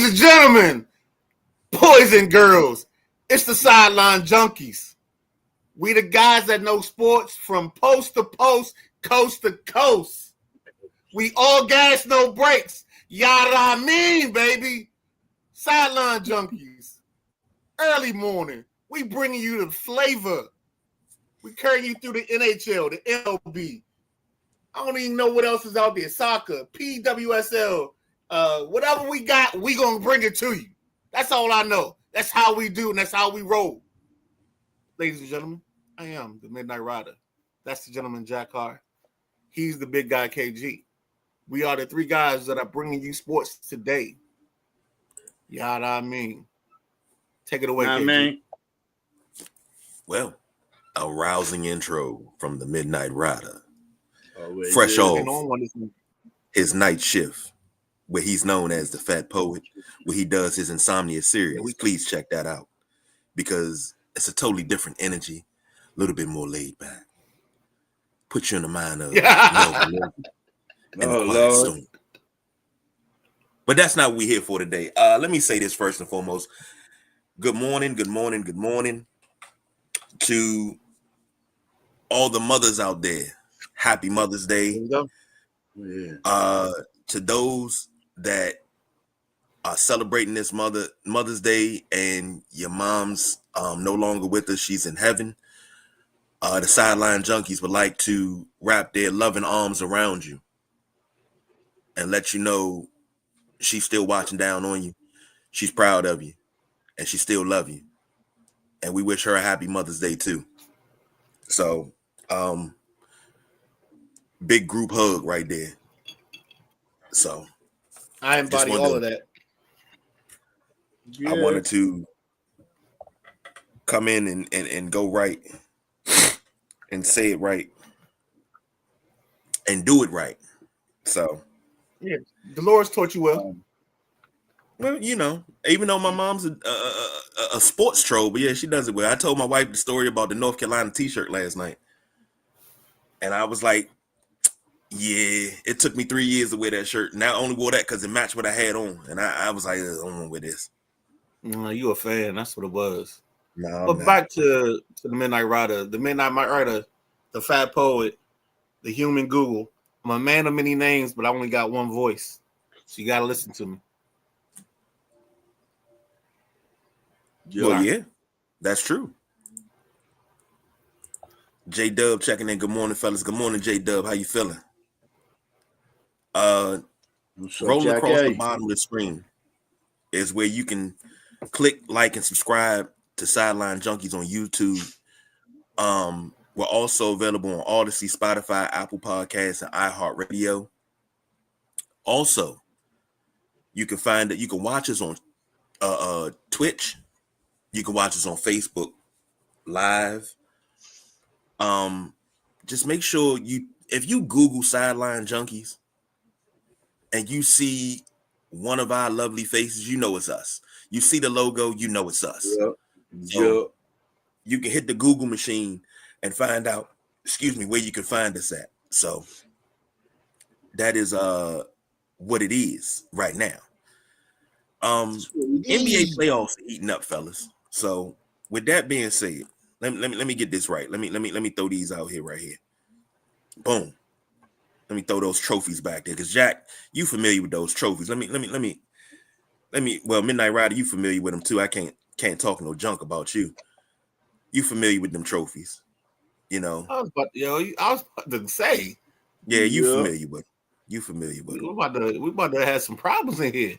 Ladies and gentlemen, boys and girls, it's the Sideline Junkies. We the guys that know sports from post to post, coast to coast. We all gas, no brakes. Yada I mean, baby. Sideline Junkies. Early morning. We bringing you the flavor. We carrying you through the NHL, the MLB. I don't even know what else is out there. Soccer, PWSL, whatever we got, we gonna bring it to you. That's all I know. That's how we do, and that's how we roll. Ladies and gentlemen, I am the Midnight Rider. That's the gentleman Jack Carr. He's the big guy KG. We are the three guys that are bringing you sports today. Yada I mean. Take it away, KG. Man. Well, a rousing intro from the Midnight Rider. Fresh off his night shift, where he's known as the Fat Poet, where he does his Insomnia series. Please check that out because it's a totally different energy, a little bit more laid back. Put you in the mind of Melvin and the Quiet Storm. But that's not what we're here for today. Let me say this first and foremost. Good morning to all the mothers out there. Happy Mother's Day. To those that are celebrating this Mother's Day and your mom's no longer with us, she's in heaven. The Sideline Junkies would like to wrap their loving arms around you and let you know she's still watching down on you. She's proud of you and she still loves you. And we wish her a happy Mother's Day too. So, big group hug right there. So I embody all of that. I wanted to come in and go right and say it right and do it right. So yeah, Dolores taught you well. Well, you know, even though my mom's a sports troll, but yeah, she does it well. I told my wife the story about the North Carolina t-shirt last night. And I was like, yeah, it took me 3 years to wear that shirt. And I only wore that because it matched what I had on. And I was like, I don't want to wear this. No, you a fan. That's what it was. No, but back to the Midnight Rider. The Midnight Rider, the Fat Poet, the human Google. I'm a man of many names, but I only got one voice. So you got to listen to me. Well, yeah, that's true. J Dub checking in. Good morning, fellas. Good morning, J Dub. How you feeling? Rolling across the bottom of the screen is where you can click, like, and subscribe to Sideline Junkies on YouTube. We're also available on Odyssey, Spotify, Apple Podcasts, and iHeartRadio. Also, you can watch us on Twitch. You can watch us on Facebook Live. Just make sure if you Google Sideline Junkies and you see one of our lovely faces, you know it's us. You see the logo, you know it's us. Yep. So you can hit the Google machine and find out, where you can find us at. So that is what it is right now. NBA playoffs are heating up, fellas. So with that being said, let me get this right. Let me throw these out here right here. Boom. Let me throw those trophies back there. Because Jack, you familiar with those trophies. Let me well, Midnight Rider, you familiar with them too. I can't talk no junk about you. You familiar with them trophies. You know. I was about to say. Yeah, familiar with them. You familiar with them. We about to have some problems in here.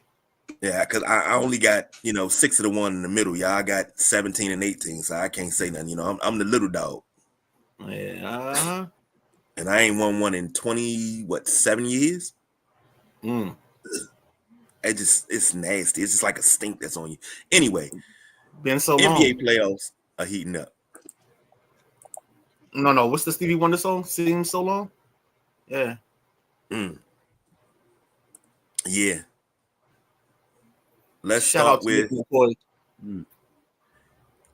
Yeah, because I only got, 6 of the one in the middle. Y'all got 17 and 18, so I can't say nothing. I'm the little dog. Yeah. And I ain't won one in 7 years? It's nasty. It's just like a stink that's on you. Anyway, been so long. NBA playoffs are heating up. No. What's the Stevie Wonder song? Seems so long? Yeah. Yeah. Let's start with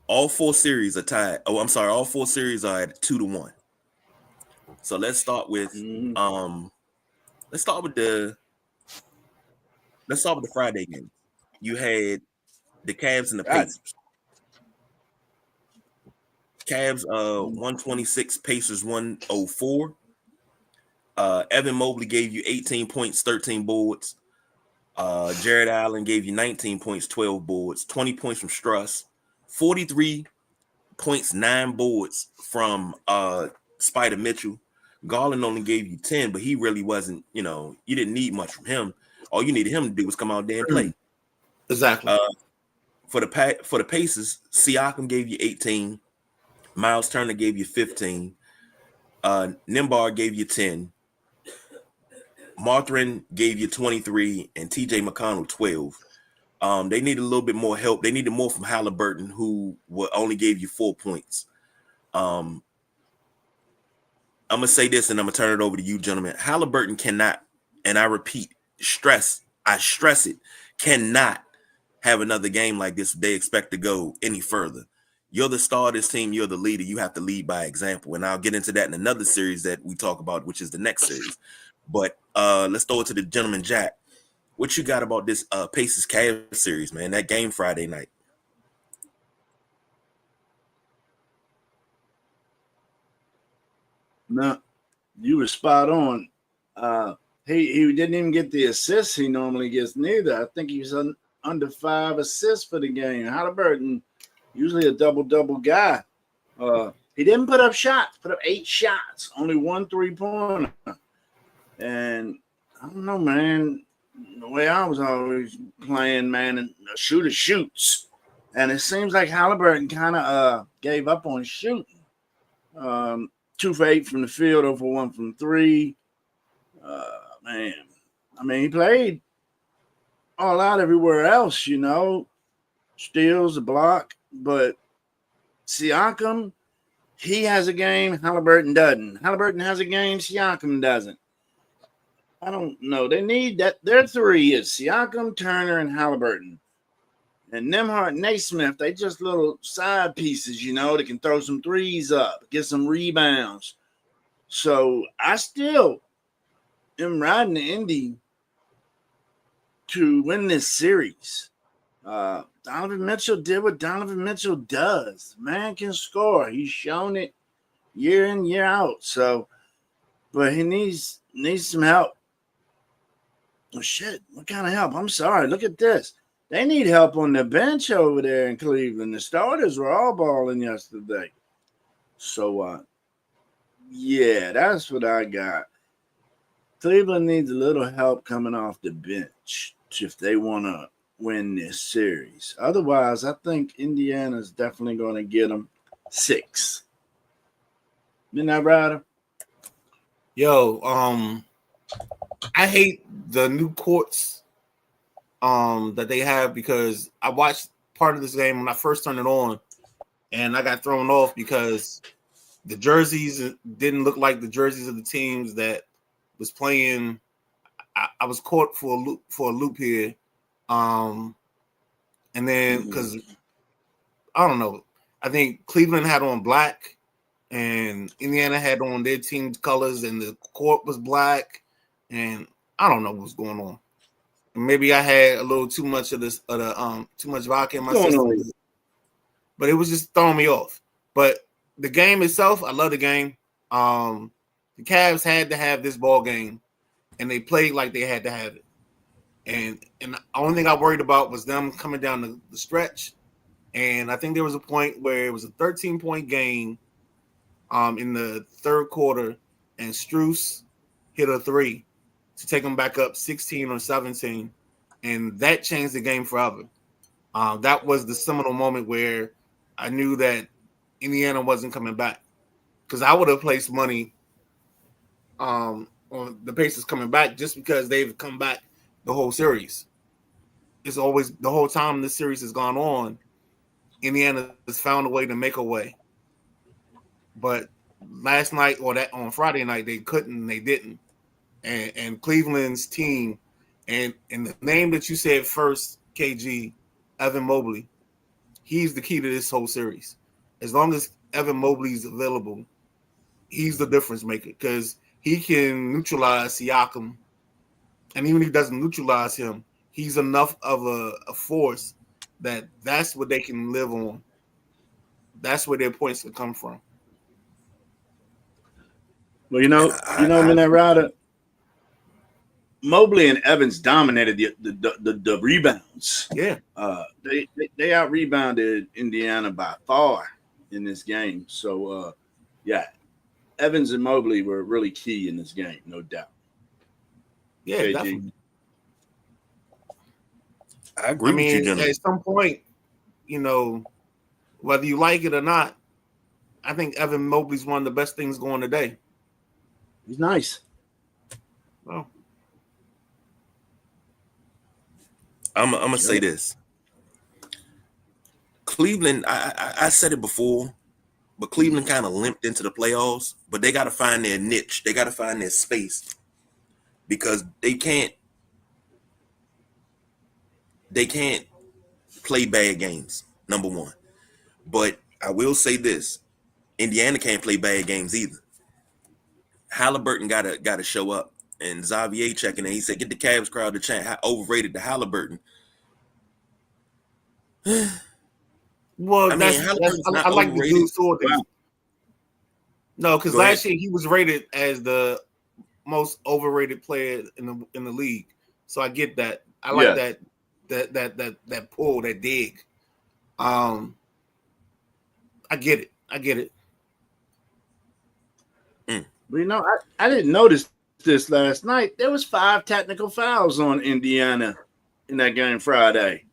all 4 series are tied. Oh, I'm sorry. All 4 series are at 2-1. So let's start with let's start with the Friday game. you had the Cavs and the Pacers. Cavs 126, Pacers 104. Evan Mobley gave you 18 points, 13 boards. Jared Allen gave you 19 points, 12 boards, 20 points from Struss, 43 points, 9 boards from Spider Mitchell. Garland only gave you 10, but he really wasn't, you didn't need much from him. All you needed him to do was come out there and play. Exactly. For the Pacers, Siakam gave you 18. Miles Turner gave you 15. Nimbar gave you 10. Martharin gave you 23, and TJ McConnell 12. They needed a little bit more help. They needed more from Halliburton, who only gave you 4 points. I'm gonna say this, and I'm gonna turn it over to you, gentlemen. Halliburton cannot, and I repeat, I stress it, cannot have another game like this if they expect to go any further. You're the star of this team. You're the leader. You have to lead by example. And I'll get into that in another series that we talk about, which is the next series. But let's throw it to the gentleman, Jack. What you got about this Pacers Cavs series, man? That game Friday night. No, you were spot on. He didn't even get the assists he normally gets neither. I think he was under 5 assists for the game. Halliburton, usually a double-double guy. He didn't put up shots, put up 8 shots, only 1 3-pointer. And I don't know, man, the way I was always playing, man, and a shooter shoots. And it seems like Halliburton kind of gave up on shooting. 2 for 8 from the field, 0 for 1 from 3. Man, I mean, he played all out everywhere else, steals, a block. But Siakam, he has a game, Halliburton doesn't. Halliburton has a game, Siakam doesn't. I don't know. They need that. Their 3 is Siakam, Turner, and Halliburton. And Nembhard and Naismith, they just little side pieces, that can throw some threes up, get some rebounds. So I still am riding the Indy to win this series. Donovan Mitchell did what Donovan Mitchell does. Man can score. He's shown it year in, year out. So, but he needs some help. Oh, shit. What kind of help? I'm sorry. Look at this. They need help on the bench over there in Cleveland. The starters were all balling yesterday. So, yeah, that's what I got. Cleveland needs a little help coming off the bench if they want to win this series. Otherwise, I think Indiana's definitely going to get them 6. Midnight Rider? Yo, I hate the new courts that they have because I watched part of this game when I first turned it on, and I got thrown off because the jerseys didn't look like the jerseys of the teams that was playing. I was caught for a loop here, and then because I don't know, I think Cleveland had on black, and Indiana had on their team's colors, and the court was black, and I don't know what's going on. Maybe I had a little too much of this, too much vodka in my system, but it was just throwing me off. But the game itself, I love the game. The Cavs had to have this ball game, and they played like they had to have it. And the only thing I worried about was them coming down the stretch. And I think there was a point where it was a 13-point game in the third quarter, and Strus hit a 3 to take them back up 16 or 17, and that changed the game forever. That was the seminal moment where I knew that Indiana wasn't coming back, because I would have placed money on the Pacers coming back just because they've come back the whole series. It's always the whole time this series has gone on, Indiana has found a way to make a way. But last night or that on Friday night, they couldn't, they didn't. And Cleveland's team, and the name that you said first, KG, Evan Mobley, he's the key to this whole series. As long as Evan Mobley's available, he's the difference maker, because he can neutralize Siakam. And even if he doesn't neutralize him, he's enough of a force that's what they can live on. That's where their points can come from. Well, Midnight Rider, Mobley and Evans dominated the rebounds. Yeah. They out rebounded Indiana by far in this game. So Evans and Mobley were really key in this game, no doubt. Yeah, KG. definitely. I agree with you, gentlemen. At some point, whether you like it or not, I think Evan Mobley's one of the best things going today. He's nice. Well, I'm gonna say this. Cleveland, I said it before, but Cleveland kind of limped into the playoffs. But they got to find their niche. They got to find their space because they can't play bad games. Number one, but I will say this: Indiana can't play bad games either. Halliburton gotta show up, and Xavier checking in. He said, "Get the Cavs crowd to chant how overrated the Halliburton." Well, I like the dude sword. Wow. No, because last year he was rated as the most overrated player in the league. So I get that. I like that pull, that dig. I get it. Well, I didn't notice this last night. There was 5 technical fouls on Indiana in that game Friday.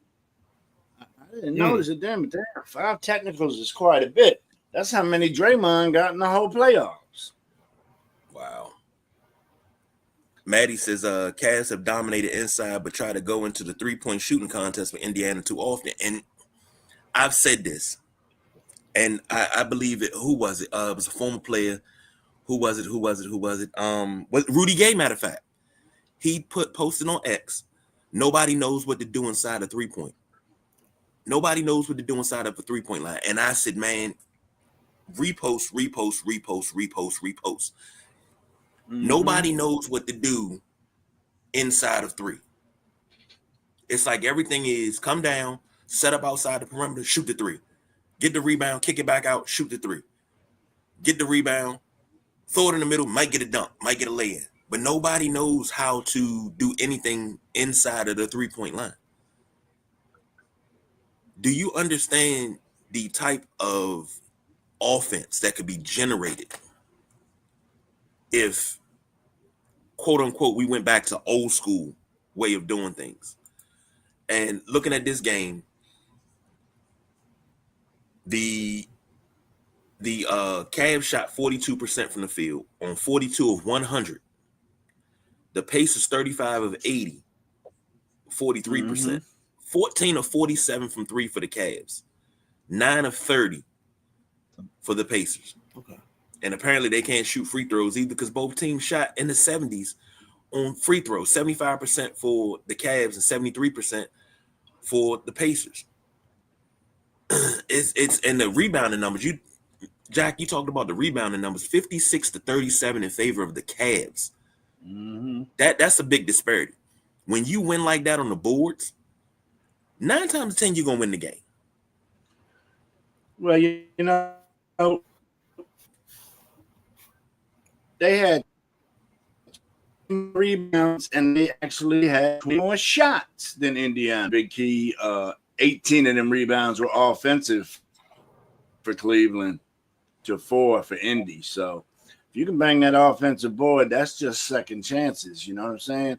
I didn't notice it then, but damn, 5 technicals is quite a bit. That's how many Draymond got in the whole playoffs. Wow. Maddie says, Cavs have dominated inside, but try to go into the 3-point shooting contest with Indiana too often. And I've said this, and I believe it. Who was it? It was a former player. Who was it? Was Rudy Gay, matter of fact. He posted on X, nobody knows what to do inside a 3-point. Nobody knows what to do inside of a 3-point line. And I said, man, repost. Mm-hmm. Nobody knows what to do inside of 3. It's like everything is come down, set up outside the perimeter, shoot the 3. Get the rebound, kick it back out, shoot the 3. Get the rebound, throw it in the middle, might get a dunk, might get a lay-in. But nobody knows how to do anything inside of the 3-point line. Do you understand the type of offense that could be generated if, quote unquote, we went back to old school way of doing things? And looking at this game, the Cavs shot 42% from the field on 42 of 100. The Pacers 35 of 80, 43%. Mm-hmm. 14 of 47 from 3 for the Cavs. 9 of 30 for the Pacers. Okay. And apparently they can't shoot free throws either because both teams shot in the 70s on free throws. 75% for the Cavs and 73% for the Pacers. It's and the rebounding numbers. Jack, you talked about the rebounding numbers. 56-37 in favor of the Cavs. Mm-hmm. That's a big disparity. When you win like that on the boards, 9 times 10 you're gonna win the game. Well, they had rebounds and they actually had more shots than Indiana. Big key. 18 of them rebounds were offensive for Cleveland to 4 for Indy. So if you can bang that offensive board, that's just second chances. You know what I'm saying?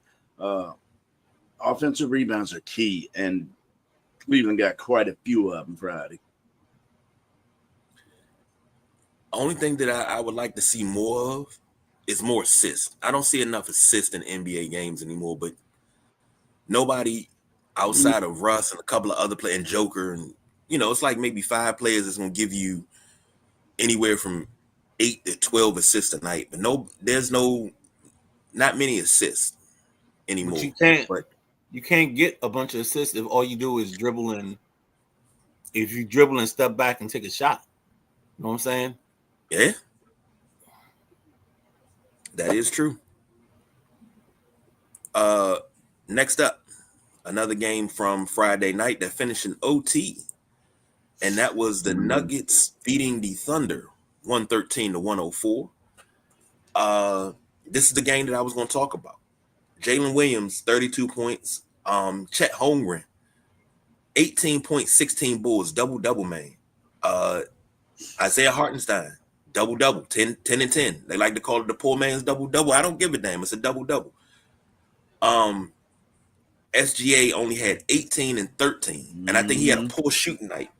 Offensive rebounds are key, and Cleveland got quite a few of them Friday. Only thing that I would like to see more of is more assists. I don't see enough assists in NBA games anymore, but nobody outside of Russ and a couple of other players and Joker, and it's like maybe 5 players that's gonna give you anywhere from 8 to 12 assists a night. But there's not many assists anymore. But you can't get a bunch of assists if all you do is dribble and if you dribble and step back and take a shot. You know what I'm saying? Yeah. That is true. Next up, another game from Friday night that finished in OT, and that was the Nuggets beating the Thunder 113-104. This is the game that I was going to talk about. Jalen Williams, 32 points. Chet Holmgren, 18 points, 16 boards, double, man. Isaiah Hartenstein, double, 10 and 10. They like to call it the poor man's double. I don't give a damn. It's a double. SGA only had 18 and 13. And I think he had a poor shooting night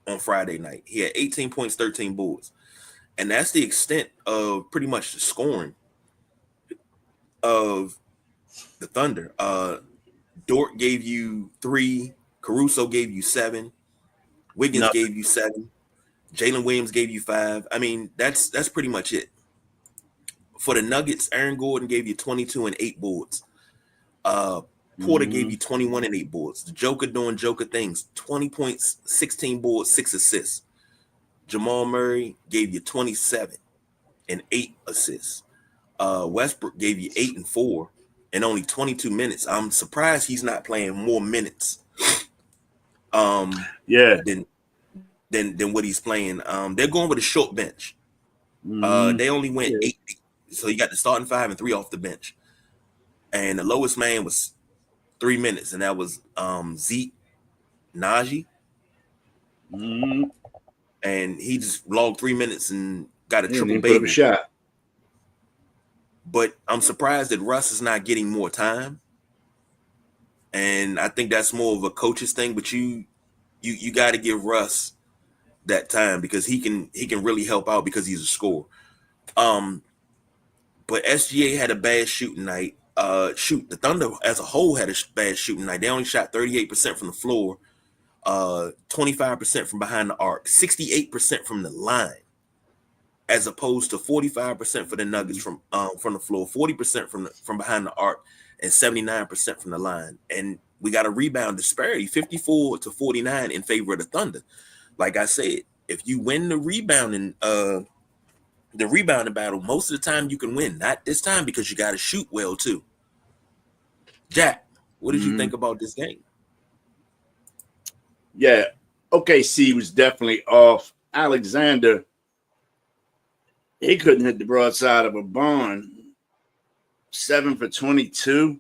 on Friday night. He had 18 points, 13 boards. And that's the extent of pretty much the scoring of the Thunder. Dort gave you 3. Caruso gave you 7. Wiggins gave you 7. Jalen Williams gave you 5. I mean, that's pretty much it. For the Nuggets, Aaron Gordon gave you 22 and 8 boards. Porter gave you 21 and 8 boards. The Joker doing Joker things. 20 points, 16 boards, 6 assists. Jamal Murray gave you 27 and 8 assists. Westbrook gave you 8 and 4 and only 22 minutes. I'm surprised he's not playing more minutes. Than what he's playing. They're going with a short bench. They only went 8, so you got the starting 5 and 3 off the bench. And the lowest man was 3 minutes, and that was Zeke Naji. And he just logged 3 minutes and got a triple baby shot. But I'm surprised that Russ is not getting more time. And I think that's more of a coach's thing, but you got to give Russ that time because he can really help out because he's a scorer. But SGA had a bad shooting night. The Thunder as a whole had a bad shooting night. They only shot 38% from the floor, 25% from behind the arc, 68% from the line, as opposed to 45% for the Nuggets from the floor, 40% from behind the arc, and 79% from the line. And we got a rebound disparity, 54-49 in favor of the Thunder. Like I said, if you win the rebounding battle, most of the time you can win. Not this time because you got to shoot well too. Jack, what did you think about this game? Yeah, OKC was definitely off. Alexander, he couldn't hit the broadside of a barn. 7 for 22.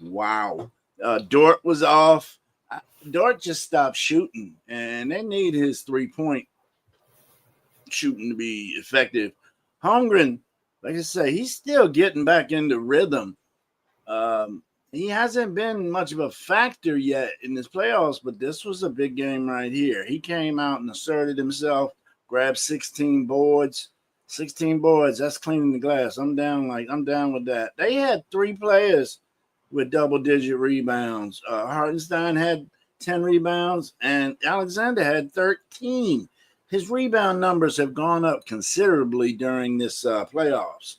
Wow. Dort was off. Dort just stopped shooting, and they need his 3-point shooting to be effective. Holmgren, like I say, he's still getting back into rhythm. He hasn't been much of a factor yet in this playoffs, but this was a big game right here. He came out and asserted himself, grabbed 16 boards. 16 boards, that's cleaning the glass. I'm down with that. They had 3 players with double-digit rebounds. Hartenstein had 10 rebounds, and Alexander had 13. His rebound numbers have gone up considerably during this playoffs.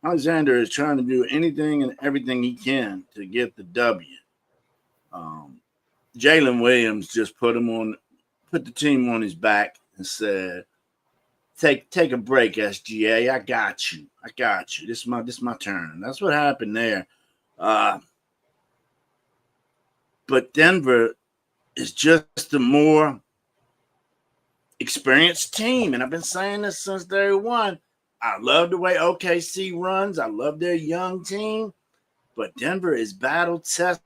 Alexander is trying to do anything and everything he can to get the W. Jalen Williams just put the team on his back and said, Take a break, SGA. I got you. This is my turn. That's what happened there. But Denver is just a more experienced team, and I've been saying this since day one. I love the way OKC runs. I love their young team, but Denver is battle tested.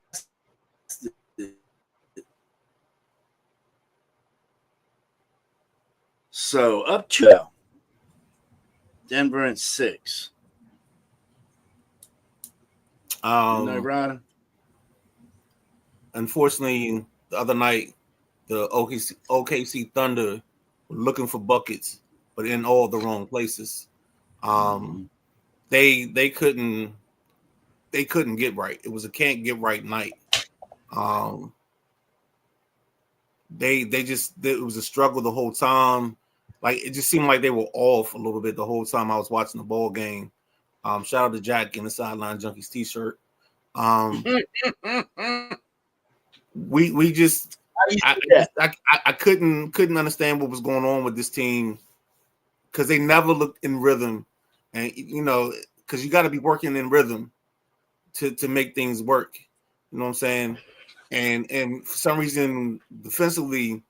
So up to Denver in 6. Ryder? Unfortunately, the other night, the OKC Thunder were looking for buckets, but in all the wrong places. They couldn't get right. It was a can't get right night. It was a struggle the whole time. Like it just seemed like they were off a little bit the whole time I was watching the ball game. Shout out to Jack in the Sideline Junkies t-shirt. We just I couldn't understand what was going on with this team because they never looked in rhythm, and because you got to be working in rhythm to make things work. You know what I'm saying? And for some reason, defensively,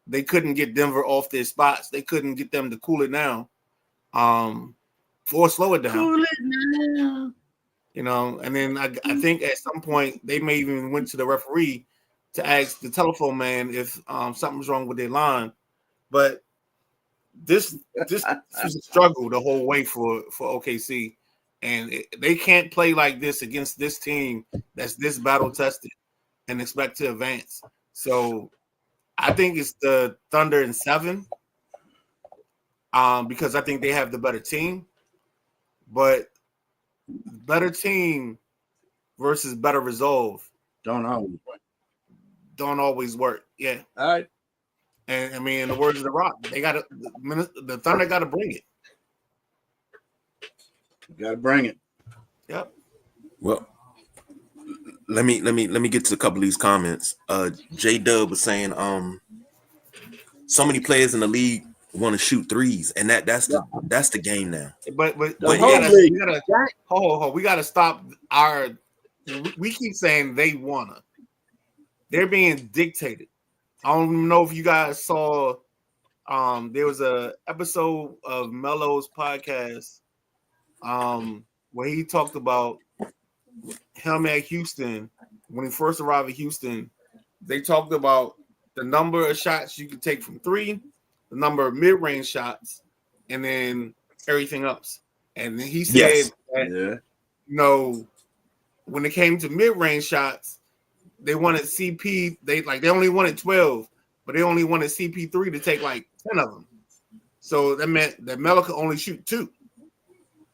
they couldn't get Denver off their spots. They couldn't get them to cool it down, or slow it down. Cool it down. You know, and then I think at some point they may even went to the referee to ask the telephone man if something's wrong with their line. But this was a struggle the whole way for OKC, and they can't play like this against this team that's this battle tested and expect to advance. So I think it's the Thunder in 7, because I think they have the better team, but better team versus better resolve don't always work. Yeah. All right. And I mean, in the words of The Rock, the Thunder got to bring it. Got to bring it. Yep. Well, let me get to a couple of these comments. J Dub was saying, so many players in the league want to shoot threes, and that's the game now. But we gotta stop our. We keep saying they wanna. They're being dictated. I don't know if you guys saw. There was a episode of Melo's podcast, where he talked about him at Houston when he first arrived at Houston. They talked about the number of shots you could take from 3, the number of mid-range shots, and then everything else. And then he said that, when it came to mid-range shots, they wanted CP. They only wanted 12, but they only wanted CP3 to take like 10 of them. So that meant that Melo could only shoot 2.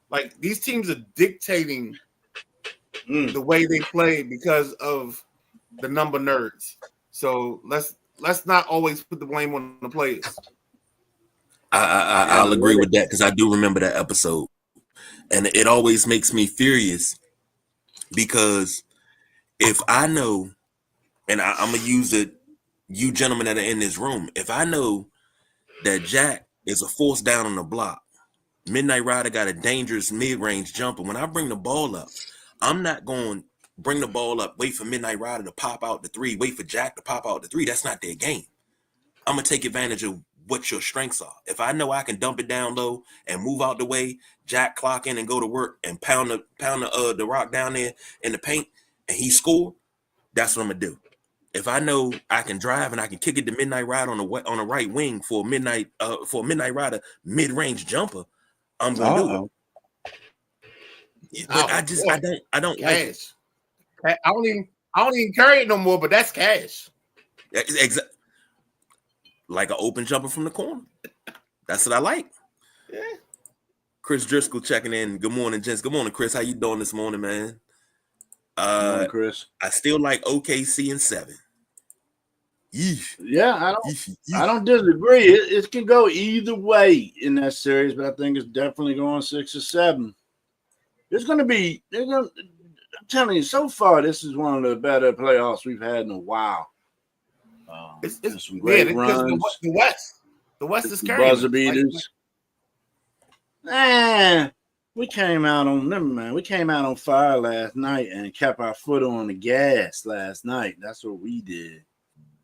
Like, these teams are dictating the way they play because of the number nerds. So let's not always put the blame on the players. I'll agree with that, because I do remember that episode, and it always makes me furious because if I know, and I'm gonna use it, you gentlemen that are in this room, if I know that Jack is a force down on the block, Midnight Rider got a dangerous mid-range jumper, when I bring the ball up, I'm not going to bring the ball up, wait for Midnight Rider to pop out the 3, wait for Jack to pop out the 3. That's not their game. I'm going to take advantage of what your strengths are. If I know I can dump it down low and move out the way, Jack clock in and go to work and pound the rock down there in the paint and he score, that's what I'm going to do. If I know I can drive and I can kick it to Midnight Rider on the right wing for a Midnight Rider mid-range jumper, I'm going to do it. But I don't like it. I don't even carry it no more, but that's cash. Exactly. Like an open jumper from the corner. That's what I like. Yeah. Chris Driscoll checking in. Good morning, gents. Good morning, Chris. How you doing this morning, man? Good morning, Chris. I still like OKC in 7. Yeesh. Yeah, I don't disagree. It can go either way in that series, but I think it's definitely going 6 or 7. I'm telling you, so far, this is one of the better playoffs we've had in a while. It's some great runs. The West is carrying. Buzzer beaters. We came out on fire last night and kept our foot on the gas last night. That's what we did.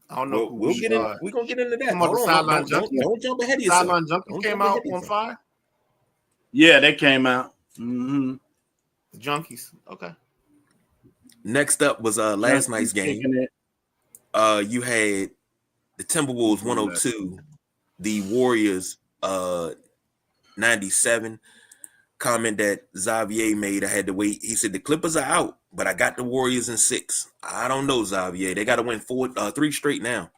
I don't know. We're gonna get into that. Don't jump ahead of yourself. Sideline junkies came out on fire. Yeah, they came out. Mm-hmm. The junkies. Okay. Next up was last night's game. You had the Timberwolves 102, the Warriors 97. Comment that Xavier made, I had to wait. He said the Clippers are out, but I got the Warriors in 6. I don't know, Xavier. They got to win 3 straight now.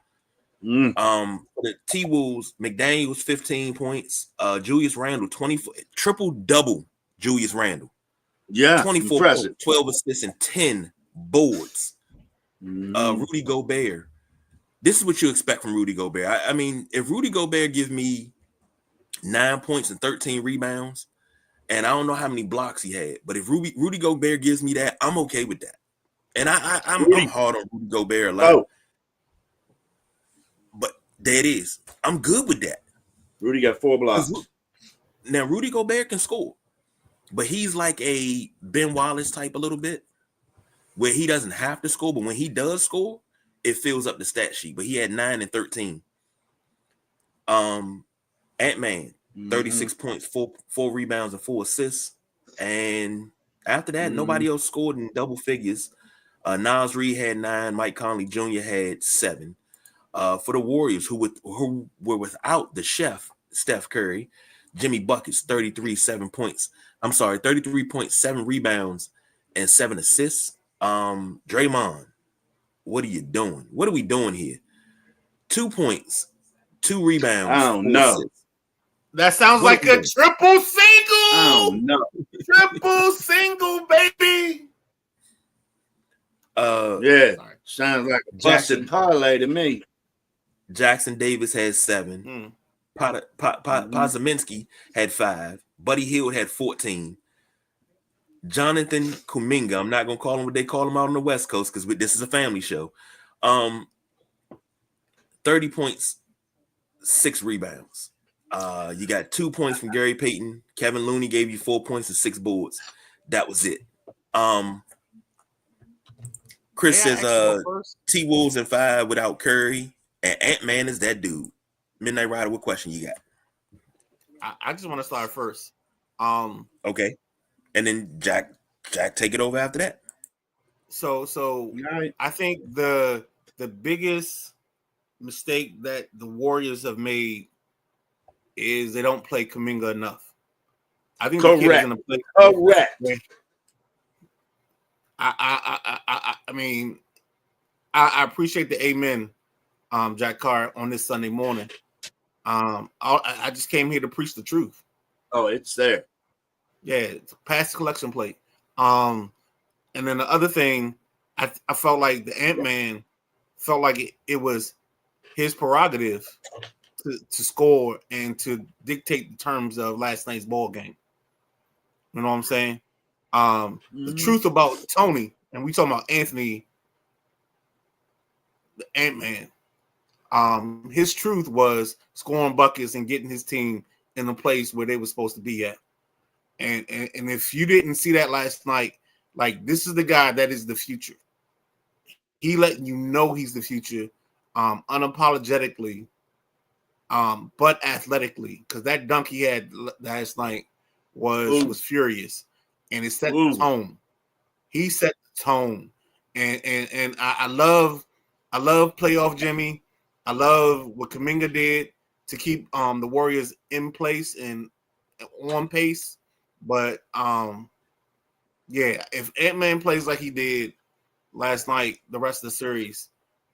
The T-Wolves, McDaniels 15 points, Julius Randle 24, triple-double Julius Randle. Yeah, 24 points, 12 assists, and 10 boards. Rudy Gobert. This is what you expect from Rudy Gobert. I mean, if Rudy Gobert gives me 9 points and 13 rebounds, and I don't know how many blocks he had, but if Rudy Gobert gives me that, I'm okay with that. And I'm hard on Rudy Gobert a lot. Oh. But there it is. I'm good with that. Rudy got 4 blocks. Now, Rudy Gobert can score, but he's like a Ben Wallace type a little bit. where he doesn't have to score, but when he does score, it fills up the stat sheet. But he had 9 and 13. Ant-Man, 36 points, 4 rebounds, and 4 assists. And after that, nobody else scored in double figures. Nas Reed had 9. Mike Conley Jr. had 7. For the Warriors, who were without the chef, Steph Curry, Jimmy Buckets, 33.7 points. I'm sorry, 33.7 rebounds and 7 assists. Draymond, what are you doing? What are we doing here? 2 points, 2 rebounds. I don't know. Assists. That sounds like a triple single. I don't know. Triple single, baby. Yeah, sounds like a busted parlay to me. Jackson Davis had 7. Podziemski had 5. Buddy Hield had 14. Jonathan Kuminga, I'm not gonna call him what they call him out on the West Coast because this is a family show. 30 points, 6 rebounds. You got 2 points from Gary Payton. Kevin Looney gave you 4 points and 6 boards. That was it. Chris says T Wolves and 5 without Curry. And Ant-Man is that dude. Midnight Rider, what question you got? I just want to start first. Okay. And then Jack, take it over after that. So I think the biggest mistake that the Warriors have made is they don't play Kuminga enough. I think the kid is going to play. Correct. I mean, I appreciate the amen, Jack Carr, on this Sunday morning. I just came here to preach the truth. Oh, it's there. Yeah, it's a pass collection plate. And then the other thing, I felt like the Ant-Man felt like it was his prerogative to score and to dictate the terms of last night's ball game. You know what I'm saying? The truth about Tony, and we talking about Anthony, the Ant-Man. His truth was scoring buckets and getting his team in the place where they were supposed to be at. And if you didn't see that last night, like, this is the guy that is the future. He letting you know he's the future, unapologetically, but athletically, because that dunk he had last night was furious, and it set the tone. He set the tone, and I love playoff Jimmy. I love what Kuminga did to keep the Warriors in place and on pace. But yeah, if Ant-Man plays like he did last night, the rest of the series,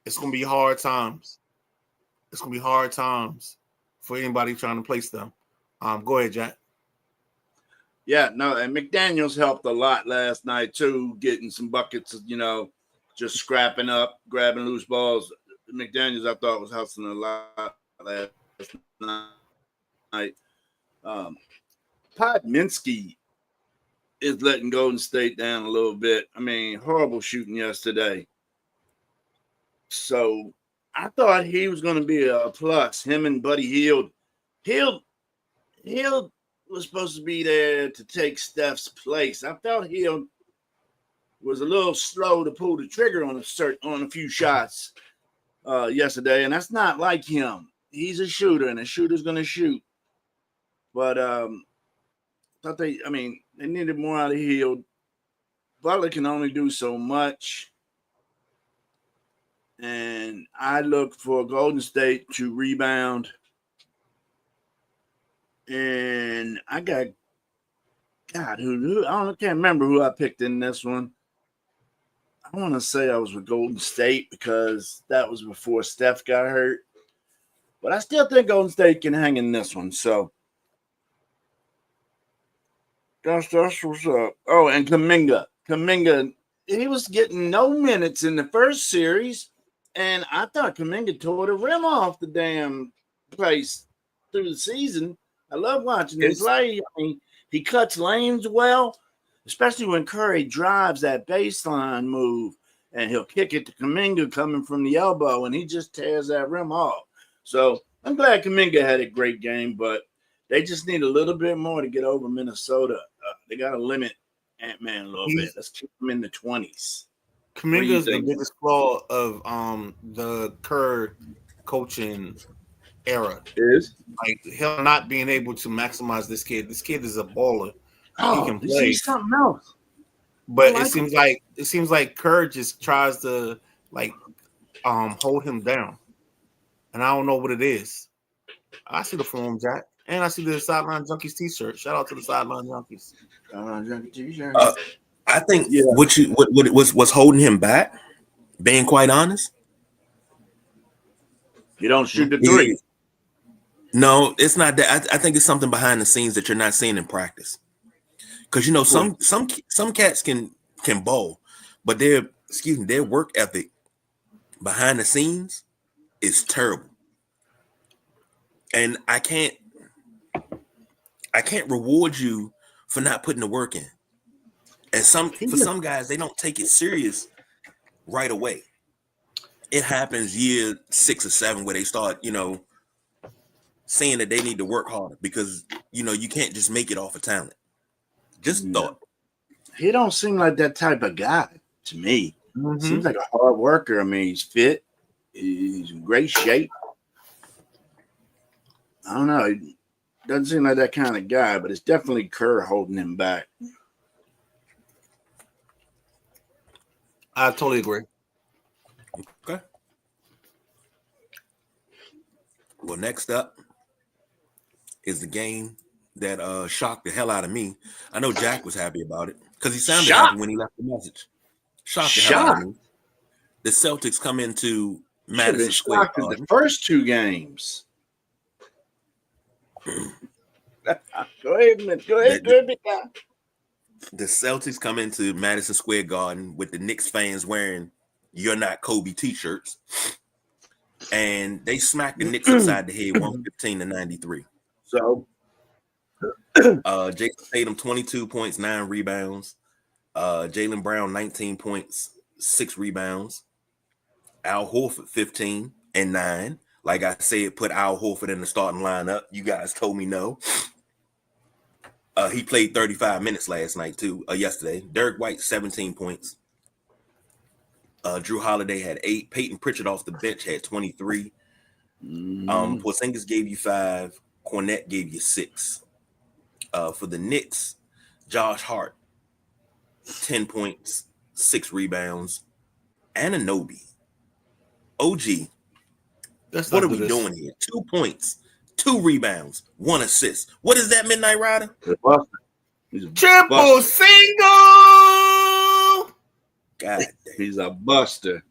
it's gonna be hard times. It's gonna be hard times for anybody trying to place them. Go ahead, Jack. Yeah, no, and McDaniels helped a lot last night too, getting some buckets, just scrapping up, grabbing loose balls. McDaniels, I thought, was hustling a lot last night. Podziemski is letting Golden State down a little bit. I mean, horrible shooting yesterday. So I thought he was going to be a plus. Him and Buddy Hield. Hield was supposed to be there to take Steph's place. I felt Hield was a little slow to pull the trigger on a few shots yesterday, and that's not like him. He's a shooter, and a shooter's going to shoot. But they needed more out of Hield. Butler can only do so much. And I look for Golden State to rebound. And I got I can't remember who I picked in this one. I want to say I was with Golden State because that was before Steph got hurt. But I still think Golden State can hang in this one. So that's what's up. Oh, and Kuminga. Kuminga, he was getting no minutes in the first series, and I thought Kuminga tore the rim off the damn place through the season. I love watching him play. I mean, he cuts lanes well, especially when Curry drives that baseline move, and he'll kick it to Kuminga coming from the elbow, and he just tears that rim off. So I'm glad Kuminga had a great game, but they just need a little bit more to get over Minnesota. They got to limit Ant-Man a little bit. Let's keep him in the 20s. Kuminga is the biggest flaw of the Kerr coaching era. Is like him not being able to maximize this kid. This kid is a baller. Oh, he can play. He's something else. But it seems like Kerr just tries to hold him down, and I don't know what it is. I see the form, Jack, and I see the Sideline Junkies T-shirt. Shout out to the Sideline Junkies. T-shirt. I think what's holding him back, being quite honest, you don't shoot the three. No, it's not that. I think it's something behind the scenes that you're not seeing in practice. Because some cats can bowl, but their work ethic behind the scenes is terrible. And I can't reward you for not putting the work in. And for some guys, they don't take it serious right away. It happens year 6 or 7 where they start, saying that they need to work harder because you can't just make it off of talent. Just thought. He don't seem like that type of guy to me. Mm-hmm. Seems like a hard worker. I mean, he's fit. He's in great shape. I don't know. He doesn't seem like that kind of guy, but it's definitely Kerr holding him back. I totally agree. Okay. Well, next up is the game that shocked the hell out of me. I know Jack was happy about it because he sounded happy when he left the message. Shocked the hell out of me. The Celtics come into Madison Square Garden. The first 2 games. Go ahead. The Celtics come into Madison Square Garden with the Knicks fans wearing "You're Not Kobe" t-shirts, and they smacked the Knicks upside the head, 115-93. So, Jason Tatum 22 points, 9 rebounds. Jaylen Brown 19 points, 6 rebounds. Al Horford 15 and 9. Like I said, put Al Horford in the starting lineup. You guys told me no. He played 35 minutes last night too. Yesterday, Derek White 17 points. Drew Holiday had 8. Peyton Pritchard off the bench had 23. Porzingis gave you 5. Cornette gave you 6. For the Knicks, Josh Hart 10 points, 6 rebounds. Anunoby, OG. What are we doing here? 2 points, 2 rebounds, 1 assist. What is that, Midnight Rider? Triple single. God, he's a buster.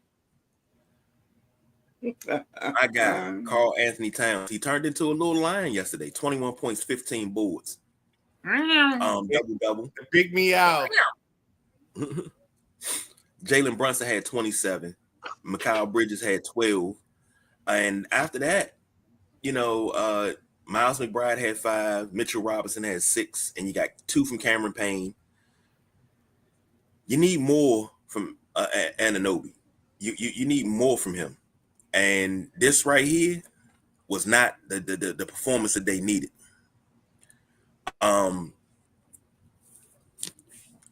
My guy, Karl Anthony Towns. He turned into a little lion yesterday. 21 points, 15 boards. Double. Big me out. Jalen Brunson had 27. Mikal Bridges had 12. And after that, Miles McBride had 5. Mitchell Robinson had 6. And you got 2 from Cameron Payne. You need more from Anunoby. You need more from him. And this right here was not the performance that they needed.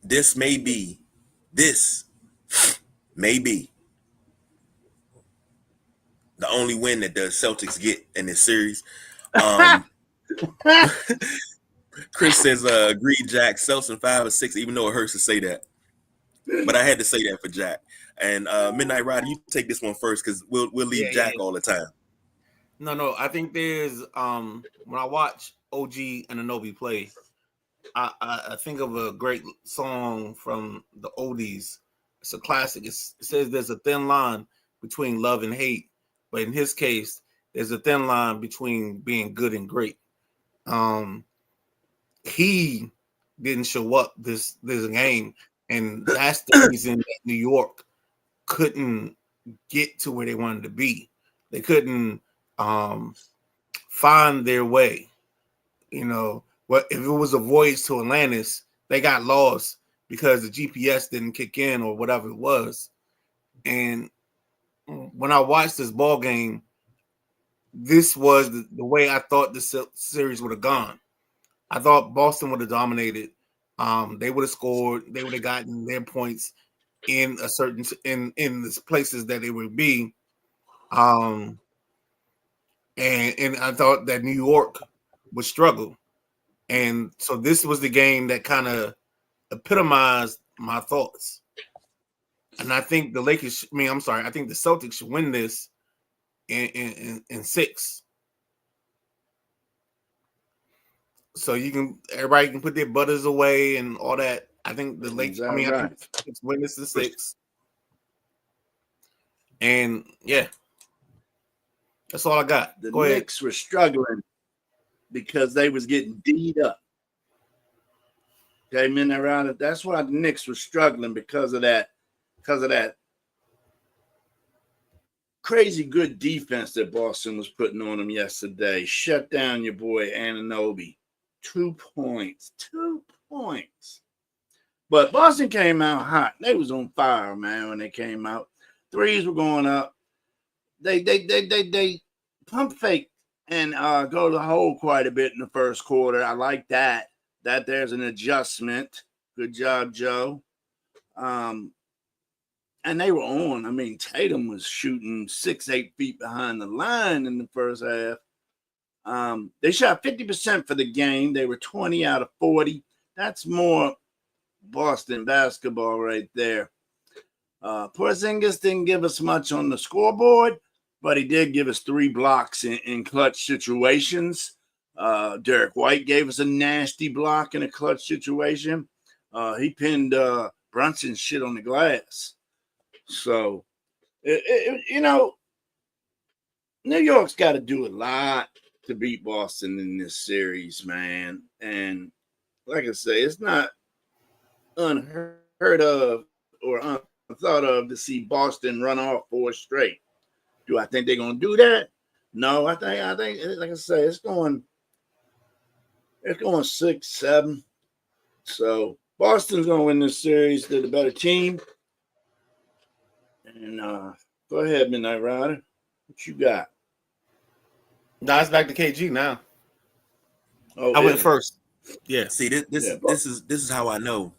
This may be the only win that the Celtics get in this series. Chris says, agreed, Jack. Celtics in 5 or 6, even though it hurts to say that. But I had to say that for Jack. And Midnight Rider, you take this one first because we'll leave Jack all the time. No. I think there's when I watch OG Anunoby play, I think of a great song from the oldies. It's a classic. It says there's a thin line between love and hate, but in his case, there's a thin line between being good and great. He didn't show up this game, and that's the reason that New York couldn't get to where they wanted to be. They couldn't find their way. What if it was a voyage to Atlantis? They got lost because the GPS didn't kick in or whatever it was. And when I watched this ball game, this was the way I thought the series would have gone. I thought Boston would have dominated. They would have scored. They would have gotten their points. in a certain in the places that it would be. And I thought that New York would struggle. And so this was the game that kind of epitomized my thoughts. And I think the Lakers, I think the Celtics should win this in 6. So everybody can put their butters away and all that. I think the Lakers, I think it's win this in 6. And yeah, that's all I got. The Knicks were struggling because they was getting D'd up. Okay, midnight round. That's why the Knicks were struggling because of that crazy good defense that Boston was putting on them yesterday. Shut down your boy Anunoby. 2 points. 2 points. But Boston came out hot. They was on fire, man, when they came out. Threes were going up. They pump fake and go to the hole quite a bit in the first quarter. I like that. That there's an adjustment. Good job, Joe. And they were on. I mean, Tatum was shooting 6-8 feet behind the line in the first half. They shot 50% for the game. They were 20 out of 40. That's more Boston basketball right there. Porzingis didn't give us much on the scoreboard, but he did give us 3 blocks in clutch situations. Derek White gave us a nasty block in a clutch situation. He pinned Brunson's shit on the glass. So, New York's got to do a lot to beat Boston in this series, man. And like I say, it's not unheard of or unthought of to see Boston run off 4 straight. Do I think they're going to do that? No, I think, like I say, it's going 6-7. So Boston's going to win this series. They're the better team. And go ahead, Midnight Rider. What you got? No, it's back to KG now. Oh, I went first. Yeah. See, this is how I know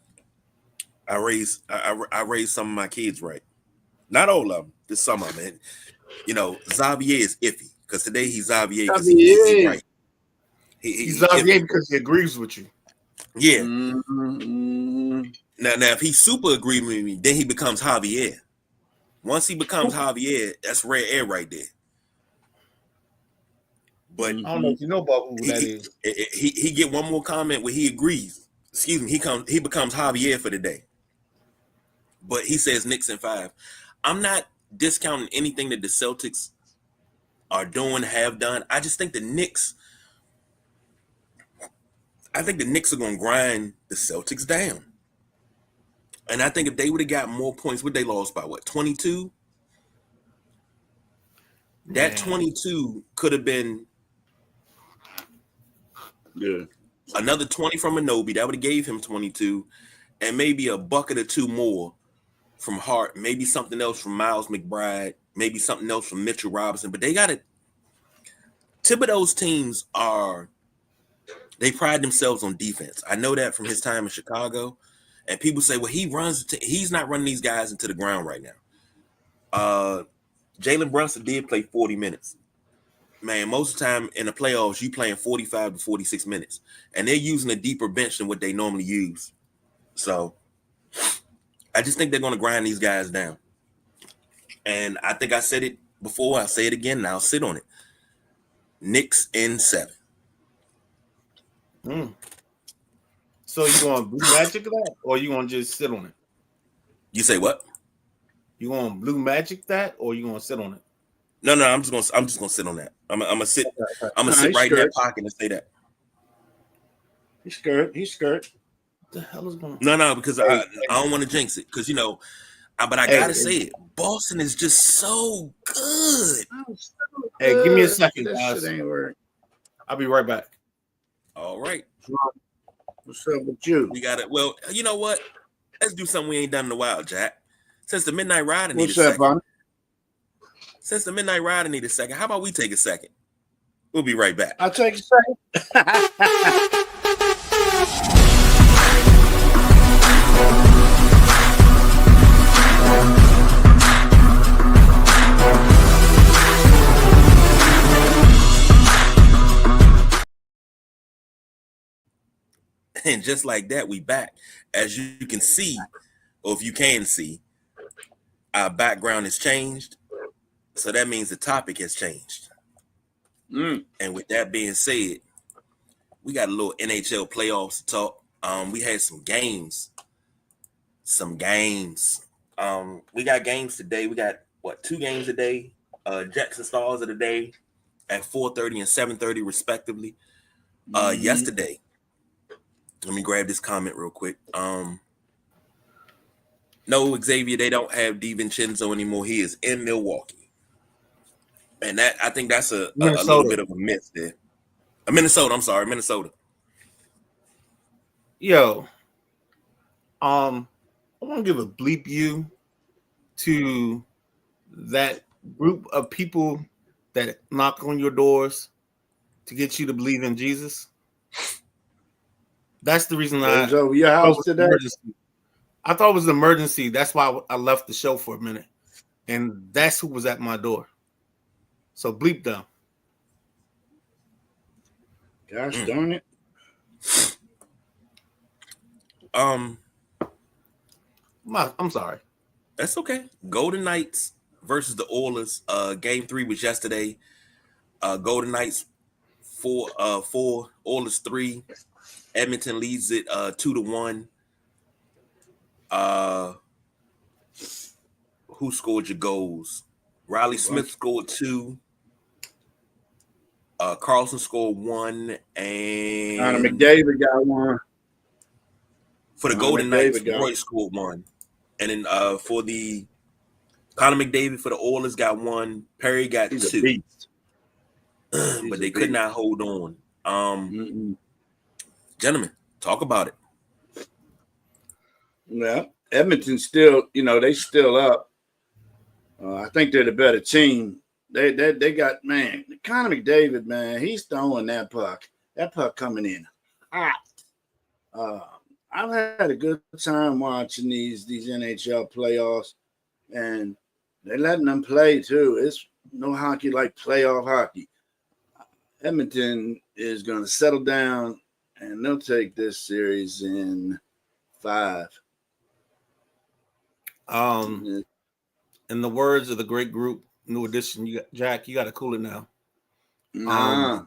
I raised some of my kids right. Not all of them, just some of them. Xavier is iffy because today he's Xavier because he's right. He's Xavier because he agrees with you. Yeah. Mm-hmm. Now, if he super agrees with me, then he becomes Javier. Once he becomes Javier, that's rare air right there. But I don't know if you know about who that is. He get one more comment where he agrees. Excuse me, he becomes Javier for the day. But he says Knicks in 5. I'm not discounting anything that the Celtics are doing, have done. I just think the Knicks are going to grind the Celtics down. And I think if they would have got more points, would they lost by what, 22? That 22 could have been another 20 from Anunoby. That would have gave him 22, and maybe a bucket or 2 more from Hart. Maybe something else from Miles McBride. Maybe something else from Mitchell Robinson. But they got it. Thibodeau's teams they pride themselves on defense. I know that from his time in Chicago. And people say, well, he's not running these guys into the ground right now. Jalen Brunson did play 40 minutes. Man, most of the time in the playoffs, you playing 45 to 46 minutes. And they're using a deeper bench than what they normally use. So I just think they're going to grind these guys down. And I think I said it before. I'll say it again, and I'll sit on it. Knicks in 7. So you going to Blue Magic that, or you going to just sit on it? You say what? You going to Blue Magic that, or you going to sit on it? No, I'm just going to sit on that. I'm going to sit. I'm going to sit right in that pocket and say that. He's scared. What the hell is going on? No, because I don't want to jinx it. Because but I gotta say it. Boston is just so good. Hey, give me a second, guys. I'll be right back. All right. What's up with you? We got it. Well, you know what? Let's do something we ain't done in a while, Jack. Since the Midnight Rider needs a second. Since the Midnight Rider needs a second, how about we take a second? We'll be right back. I'll take a second. And just like that, we back. As you can see, or if you can see, our background has changed. So that means the topic has changed. And with that being said, we got a little NHL playoffs to talk. We had some games. We got games today. We got 2 games today. Jackson Stars of the day at 4:30 and 7:30 respectively. Yesterday, let me grab this comment real quick. No, Xavier, they don't have DiVincenzo anymore. He is in Milwaukee. And that, I think that's a little bit of a myth there. Minnesota. Yo, I want to give a bleep you to that group of people that knock on your doors to get you to believe in Jesus. That's the reason I was over your house today. I thought it was an emergency. That's why I left the show for a minute. And that's who was at my door. So bleep them. Gosh darn it. I'm sorry. That's okay. Golden Knights versus the Oilers. Game 3 was yesterday. Golden Knights 4, Oilers 3. Edmonton leads it 2-1. Who scored your goals? Riley Smith scored 2. Carlson scored 1, and Connor McDavid got 1. For the Golden Knights, Roy scored 1, and then for the Connor McDavid for the Oilers got 1. Perry got 2, but they could not hold on. Gentlemen, talk about it. Yeah, Edmonton still, they still up. I think they're the better team. They got, man, Connor McDavid, man, he's throwing that puck. That puck coming in hot. I've had a good time watching these NHL playoffs, and they're letting them play too. It's no hockey like playoff hockey. Edmonton is going to settle down, and they'll take this series in 5. In the words of the great group, New Edition, Jack, you got to cool it now. Nah.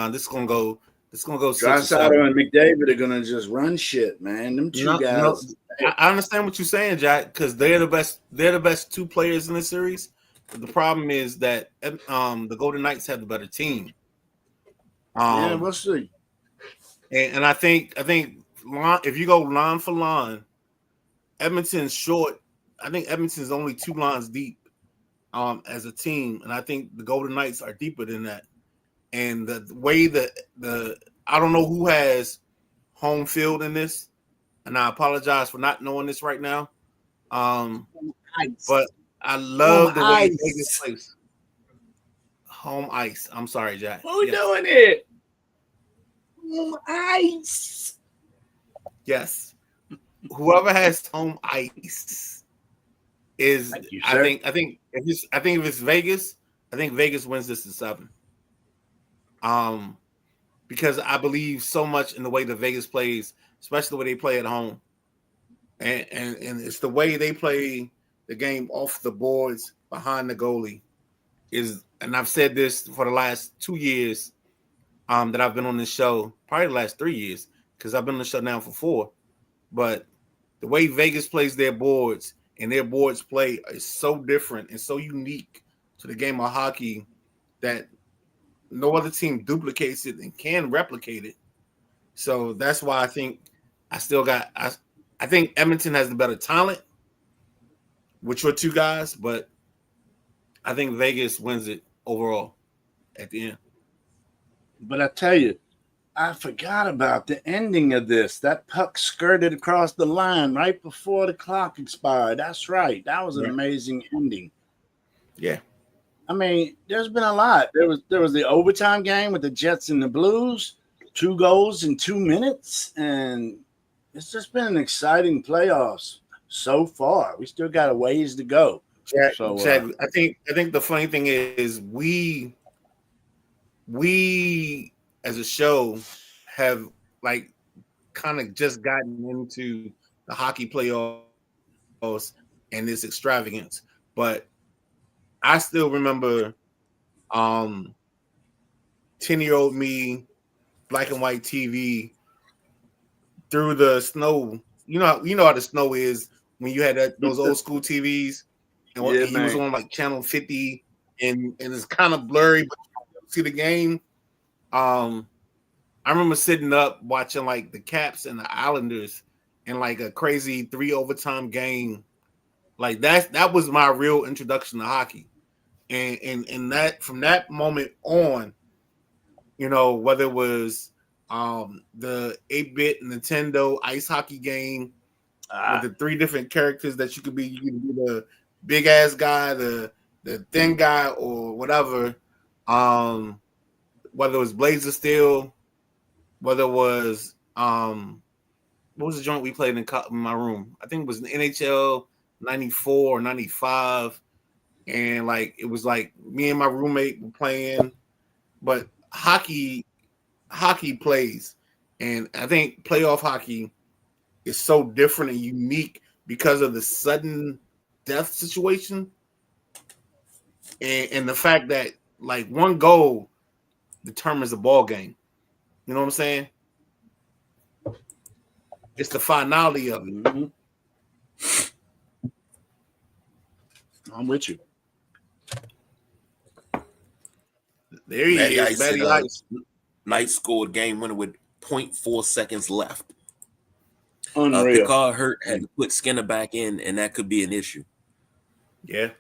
This is gonna go. Draisaitl and McDavid are gonna just run shit, man. Them two guys. No, I understand what you're saying, Jack, because they're the best. They're the best 2 players in the series. But the problem is that the Golden Knights have the better team. Yeah, we'll see. And I think if you go line for line, Edmonton's short. I think Edmonton's only 2 lines deep as a team, and I think the Golden Knights are deeper than that. And the way the I don't know who has home field in this, and I apologize for not knowing this right now. But I love the way Vegas plays. Home ice. I'm sorry, Jack. Who's doing it? Home ice. Yes. Whoever has home ice is. You, I think if it's Vegas, I think Vegas wins this in 7. Because I believe so much in the way that Vegas plays, especially the way they play at home, and it's the way they play the game off the boards behind the goalie is. And I've said this for the last 2 years that I've been on this show, probably the last 3 years because I've been on the show now for 4. But the way Vegas plays their boards and their boards play is so different and so unique to the game of hockey that no other team duplicates it and can replicate it. So that's why I think I think Edmonton has the better talent with your 2 guys, but I think Vegas wins it overall at the end. But I tell you, I forgot about the ending of this. That puck skirted across the line right before the clock expired. That's right. That was an amazing ending. Yeah. I mean, there's been a lot. There was the overtime game with the Jets and the Blues, 2 goals in 2 minutes, and it's just been an exciting playoffs so far. We still got a ways to go. Jack, I think the funny thing is we as a show have like kind of just gotten into the hockey playoffs and this extravagance, but I still remember 10-year-old me, black and white TV through the snow. You know how the snow is when you had those old school TVs, and he was on like channel 50, and it's kind of blurry, but you see the game. I remember sitting up watching like the Caps and the Islanders in like a crazy 3 overtime game. Like that was my real introduction to hockey. And that from that moment on, you know, whether it was the 8-bit Nintendo ice hockey game with the 3 different characters that you could be the big ass guy, the thin guy, or whatever. Whether it was Blades of Steel, whether it was what was the joint we played in my room? I think it was the NHL 94 or 95. And like it was like me and my roommate were playing, but hockey plays, and I think playoff hockey is so different and unique because of the sudden death situation, and the fact that like one goal determines a ball game. You know what I'm saying? It's the finality of it. Mm-hmm. I'm with you. There he is. Matty Ice. Knight scored game winner with 0.4 seconds left. Unreal. Picard hurt, had to put Skinner back in, and that could be an issue. Yeah.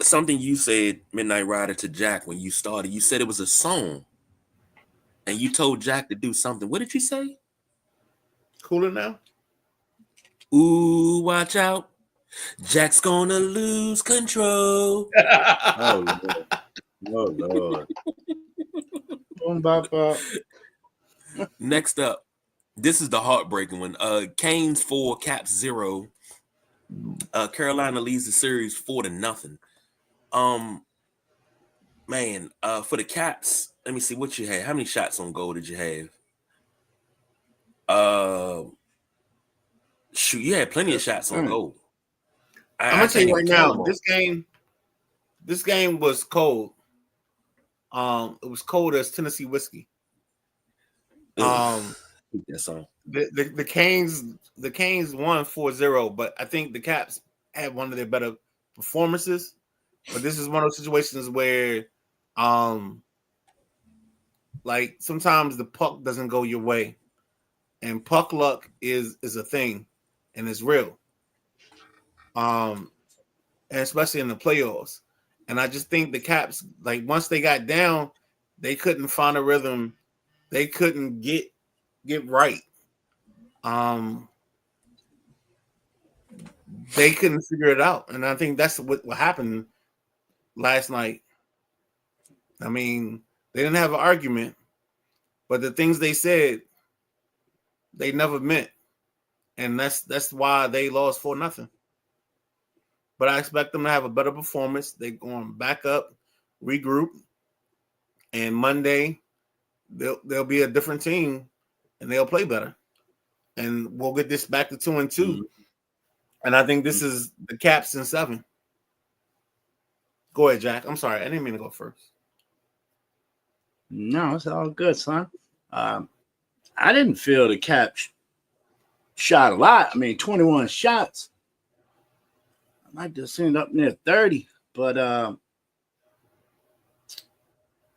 Something you said, Midnight Rider, to Jack when you started. You said it was a song, and you told Jack to do something. What did you say? Cooler now? Ooh, watch out. Jack's gonna lose control. Oh, Lord. Oh, Lord. Next up, this is the heartbreaking one. Canes 4, Caps 0. Carolina leads the series 4-0. Man, for the Caps, let me see what you had. How many shots on goal did you have? Shoot, you had plenty of shots on goal. I'm gonna tell you right now, this game was cold. It was cold as Tennessee whiskey. That song. The Canes won 4-0, but I think the Caps had one of their better performances. But this is one of those situations where, like sometimes the puck doesn't go your way, and puck luck is a thing, and it's real. And especially in the playoffs. And I just think the Caps, like once they got down, they couldn't find a rhythm. They couldn't get right. They couldn't figure it out. And I think that's what happened last night. I mean, they didn't have an argument, but the things they said, they never meant. And that's why they lost 4-0. But I expect them to have a better performance. They're going back up, regroup, and Monday they'll be a different team, and they'll play better. And we'll get this back to 2-2. Mm-hmm. And I think this is the Caps in 7. Go ahead, Jack. I'm sorry. I didn't mean to go first. No, it's all good, son. I didn't feel the Caps shot a lot. I mean, 21 shots. I might just end up near 30. But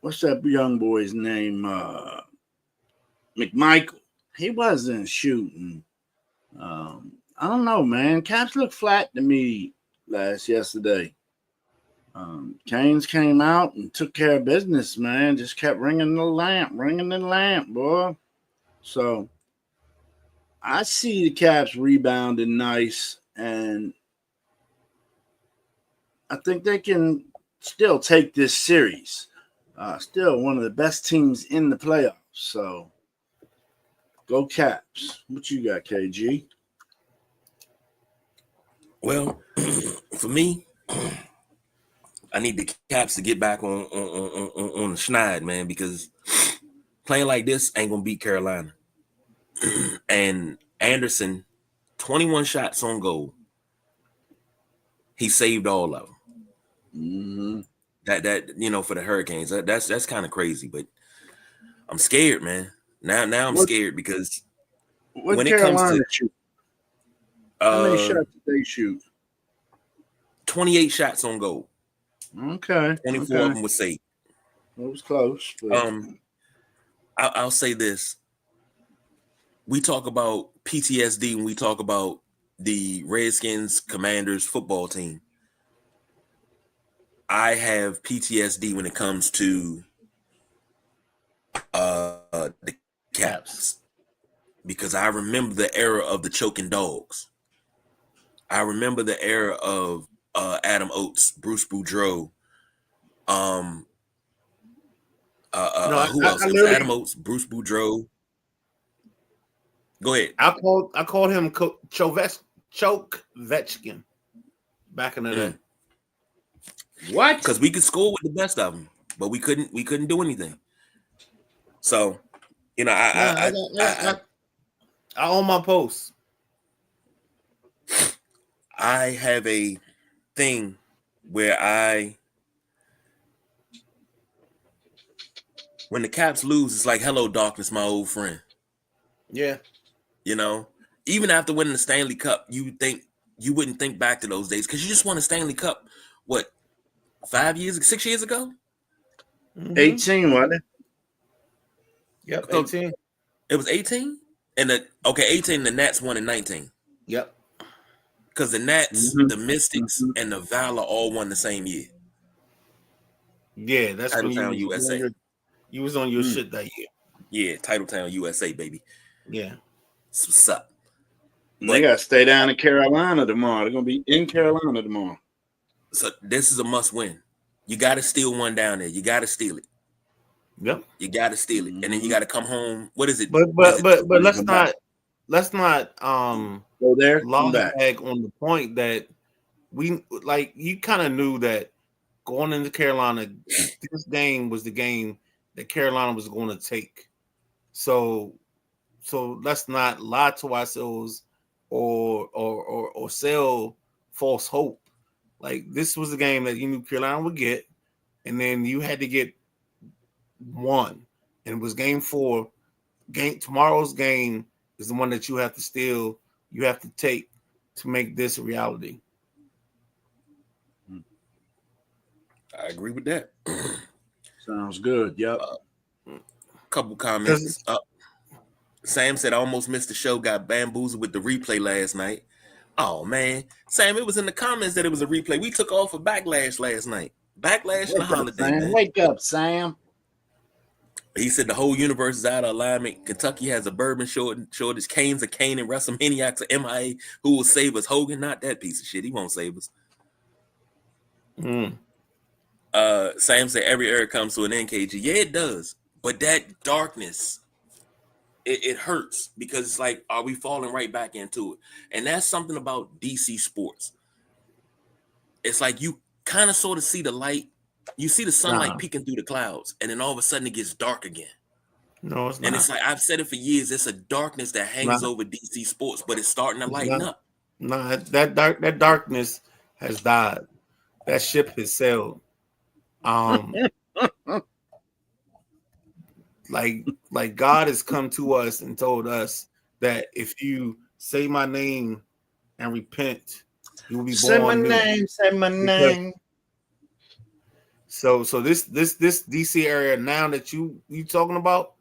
what's that young boy's name? McMichael. He wasn't shooting. I don't know, man. Caps looked flat to me yesterday. Canes came out and took care of business, man. Just kept ringing the lamp, boy. So I see the Caps rebounding nice, and I think they can still take this series. Still one of the best teams in the playoffs. So go Caps. What you got, KG? Well, for me, I need the Caps to get back on the schneid, man, because playing like this ain't gonna beat Carolina. And Anderson, 21 shots on goal. He saved all of them. Mm-hmm. That for the Hurricanes, that's kind of crazy. But I'm scared, man. Now I'm scared because when Carolina it comes to shoot, how many shots did they shoot? 28 shots on goal. Okay. 24 of them was saved. It was close. But... I'll say this. We talk about PTSD when we talk about the Redskins Commanders football team. I have PTSD when it comes to the Caps because I remember the era of the choking dogs. I remember the era of Adam Oates, Bruce Boudreau. Who else? It was Adam Oates, Bruce Boudreau. Go ahead. I called him Chokvetchkin back in the day. What? Because we could score with the best of them, but we couldn't do anything. So, I own my post. I have a thing where when the Caps lose, it's like, hello, darkness, my old friend. Yeah. Even after winning the Stanley Cup, you wouldn't think back to those days because you just won a Stanley Cup, what, 6 years ago? Mm-hmm. 18, wasn't it? Yep, 18. It was 18? 18, the Nats won in 19. Yep. Because the Nats, the Mystics, and the Valor all won the same year. Yeah, that's Titletown, USA. You was on your shit that year. Yeah, Titletown, USA, baby. Yeah. That's what's up. They got to stay down in Carolina tomorrow. They're going to be in Carolina tomorrow. So this is a must win. You got to steal one down there. You got to steal it. Yep. You got to steal it, and then you got to come home. What is it? But let's not go there. Back on the point that you kind of knew that going into Carolina, this game was the game that Carolina was going to take. So let's not lie to ourselves or sell false hope. Like, this was the game that you knew Carolina would get, and then you had to get one, and it was game 4. Tomorrow's game is the one that you have to steal. You have to take to make this a reality. I agree with that. Sounds good. Yep. Couple comments. Sam said, I almost missed the show, got bamboozled with the replay last night. Oh, man. Sam, it was in the comments that it was a replay. We took off for Backlash last night. Backlash and the holiday, man. Wake up, Sam. He said the whole universe is out of alignment. Kentucky has a bourbon shortage. Canes are Kane and WrestleManiacs are MIA. Who will save us? Hogan, not that piece of shit. He won't save us. Sam said every era comes to an end, KG. Yeah, it does. But that darkness, it hurts because it's like, are we falling right back into it? And that's something about DC sports. It's like you kind of sort of see the light. You see the sunlight peeking through the clouds, and then all of a sudden it gets dark again. No, it's not. And it's like, I've said it for years, it's a darkness that hangs over DC sports, but it's starting to lighten up. No, that darkness has died. That ship has sailed. Like God has come to us and told us that if you say my name and repent, you will be born new. Say my name. So this DC area now that you talking about,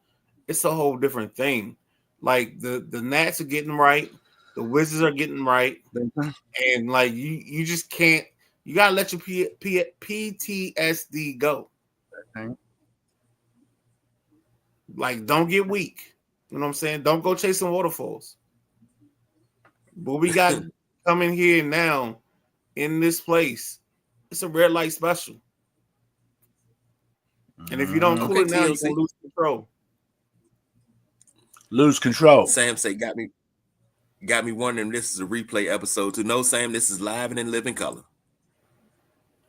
it's a whole different thing. Like the Nats are getting right, the Wizards are getting right, and like you just can't. You gotta let your PTSD go. Okay. Like, don't get weak. You know what I'm saying? Don't go chasing waterfalls. What we got coming here now in this place, it's a red light special. And if you don't cool it now, you're gonna lose control. Lose control. Sam say got me wondering if this is a replay episode too. No, Sam, this is live and in living color.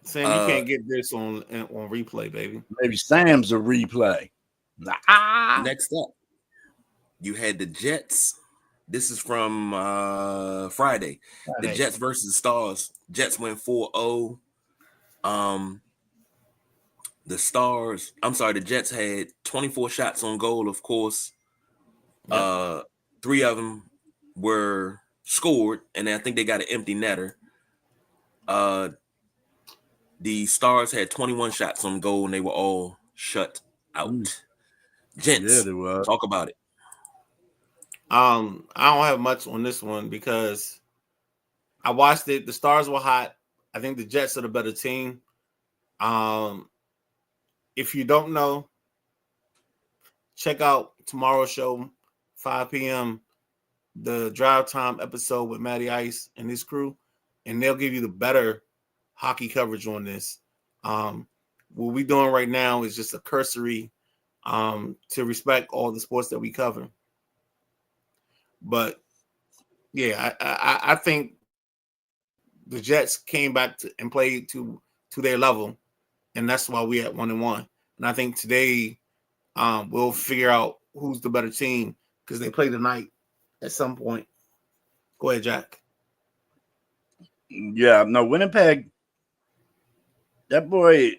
Sam, you can't get this on replay, baby. Maybe Sam's a replay. Next up, you had the Jets. This is from Friday. The Jets versus Stars. Jets went 4-0. The Jets had 24 shots on goal, of course. Yep. 3 of them were scored, and I think they got an empty netter. The Stars had 21 shots on goal, and they were all shut out. Gents, talk about it. I don't have much on this one because I watched it. The Stars were hot. I think the Jets are the better team. If you don't know, check out tomorrow's show, 5 p.m., the Drive Time episode with Matty Ice and his crew, and they'll give you the better hockey coverage on this. What we're doing right now is just a cursory to respect all the sports that we cover. But yeah, I think the Jets came back and played to their level, and that's why we at 1-1. And I think today we'll figure out who's the better team because they play tonight at some point. Go ahead, Jack. Yeah, no, Winnipeg. That boy,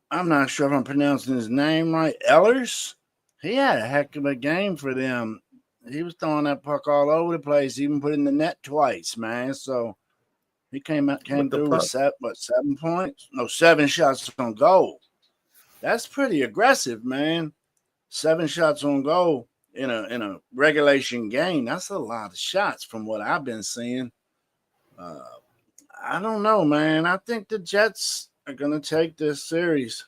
I'm not sure if I'm pronouncing his name right. Ehlers. He had a heck of a game for them. He was throwing that puck all over the place, even put in the net twice, man. So he came through with 7 points? No, 7 shots on goal. That's pretty aggressive, man. 7 shots on goal in a regulation game. That's a lot of shots from what I've been seeing. I don't know, man. I think the Jets are going to take this series.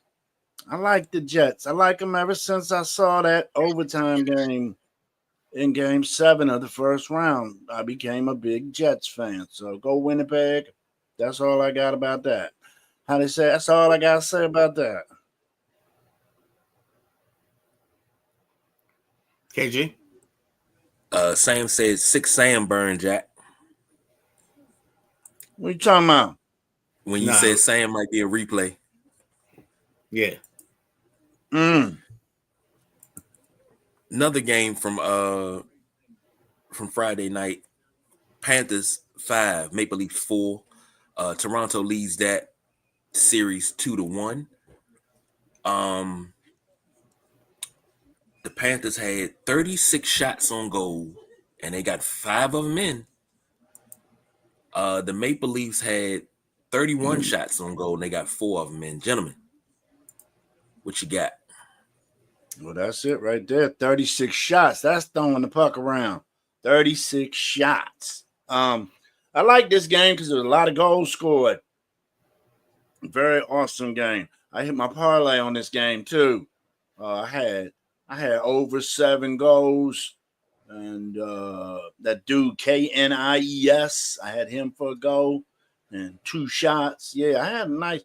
I like the Jets. I like them ever since I saw that overtime game in Game 7 of the first round. I became a big Jets fan. So go Winnipeg. That's all I got about that. How they say? That's all I got to say about that. KG? Sam said 6 Sam burn, Jack. What you talking about? When you said Sam might be a replay. Yeah. Another game from Friday night. Panthers 5, Maple Leafs 4. Toronto leads that series 2-1. The Panthers had 36 shots on goal, and they got 5 of them in. The Maple Leafs had 31 shots on goal, and they got 4 of them in. Gentlemen, what you got? Well, that's it right there. 36 shots. That's throwing the puck around. 36 shots. I like this game because there's a lot of goals scored. Very awesome game. I hit my parlay on this game too. I had over 7 goals, and that dude Knies, I had him for a goal and 2 shots. Yeah, I had a nice.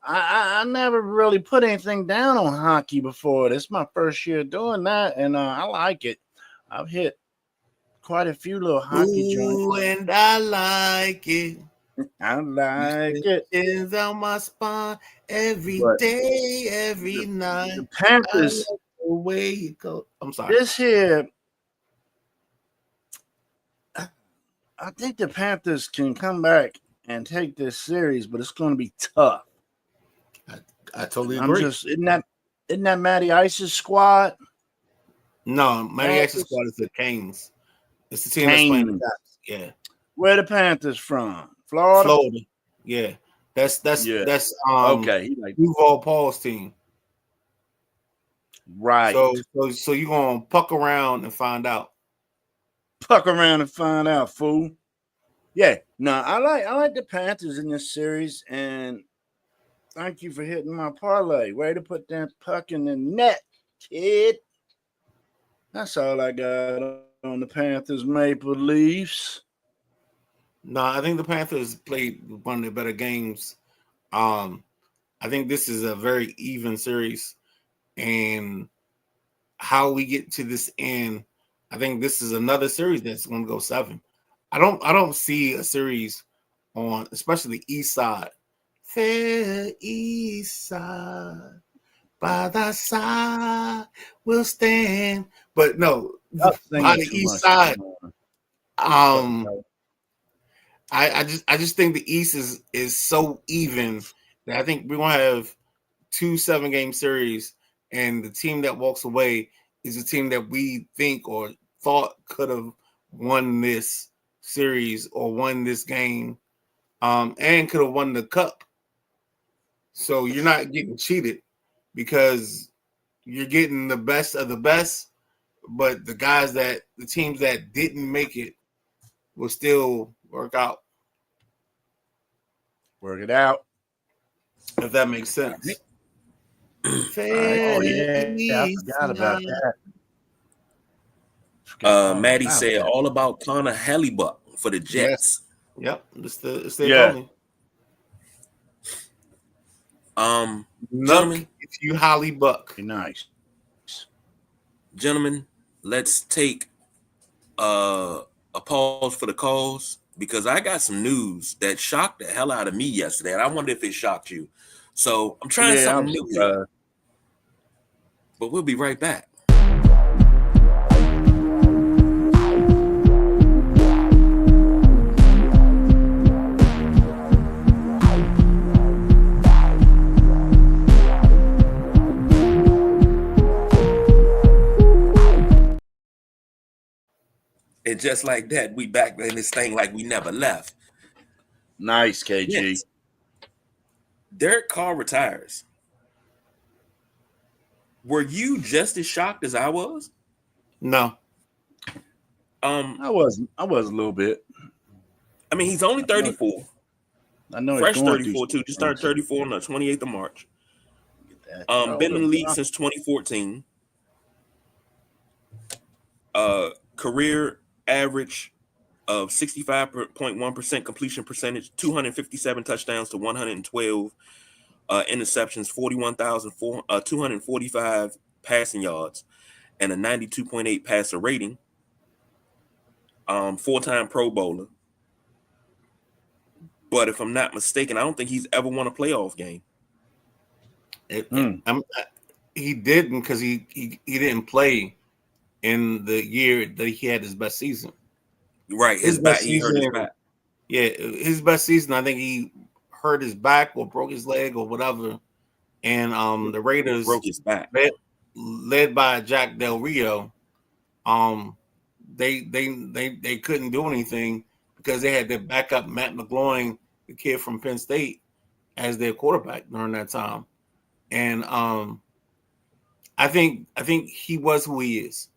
I never really put anything down on hockey before. This is my first year doing that, and I like it. I've hit quite a few little hockey joints. And I like it. I like it. It's on my spine every day, every night. The Panthers. The way you go. I'm sorry. This here, I think the Panthers can come back and take this series, but it's going to be tough. I totally agree. Isn't that Matty Ice's squad? No, Matty Ice's squad is the Canes. It's the team that's playing the Caps. Yeah. Where the Panthers from? Florida. Yeah. That's okay. Duval Paul's team. Right. So you're gonna puck around and find out. Puck around and find out, fool. Yeah. No, I like the Panthers in this series, and thank you for hitting my parlay. Way to put that puck in the net, kid. That's all I got on the Panthers Maple Leafs. No, I think the Panthers played one of their better games. I think this is a very even series, and how we get to this end, I think this is another series that's going to go 7. I don't see a series on, especially the East Side. Fair East Side. by thy side will stand. But no, by the east side. I just think the East is so even that I think we're gonna have 2 7-game series, and the team that walks away is a team that we think or thought could have won this series or won this game, and could have won the cup. So you're not getting cheated because you're getting the best of the best, but the teams that didn't make it will still work out. Work it out. If that makes sense. Oh, yeah, I forgot about that. Maddie said all about Connor Hellebuyck for the Jets. Yes. Yep, it's their opponent. Gentlemen, if you Hellebuyck. Nice. Gentlemen, let's take a pause for the cause, because I got some news that shocked the hell out of me yesterday, and I wonder if it shocked you. So I'm trying something new here. But we'll be right back. And just like that, we back in this thing like we never left. Nice, KG. Yes. Derek Carr retires. Were you just as shocked as I was? No. I was a little bit. I mean, he's only 34. I know. Fresh 34 too. Just started 34 on the 28th of March. Been in the league since 2014. Career average of 65.1% completion percentage, 257 touchdowns to 112 interceptions, 41,245 passing yards, and a 92.8 passer rating. 4-time Pro Bowler. But if I'm not mistaken, I don't think he's ever won a playoff game. He didn't, because he didn't play in the year that he had his best season. Right, his back. He hurt his back. Yeah, his best season, I think he hurt his back or broke his leg or whatever. And the Raiders broke his back, led by Jack Del Rio. They couldn't do anything because they had their backup Matt McGloin, the kid from Penn State, as their quarterback during that time. And I think he was who he is.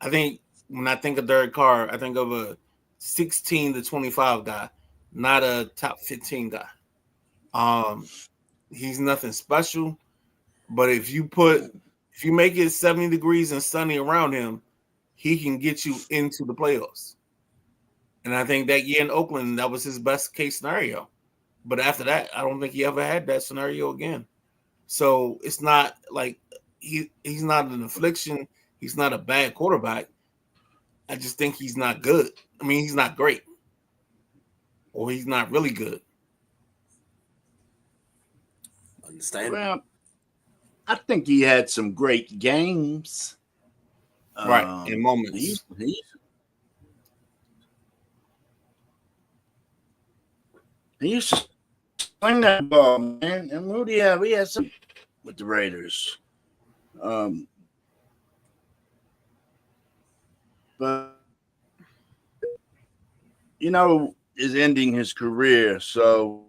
I think when I think of Derek Carr, I think of a 16 to 25 guy, not a top 15 guy. He's nothing special, but if you make it 70 degrees and sunny around him, he can get you into the playoffs. And I think that year in Oakland, that was his best case scenario. But after that, I don't think he ever had that scenario again. So it's not like he's not an affliction. He's not a bad quarterback. I just think he's not good. I mean, he's not great. Or he's not really good. Understand? Well, I think he had some great games. Right, in moments. He used to sling that ball, man. And Rudy, we had some with the Raiders. But, is ending his career. So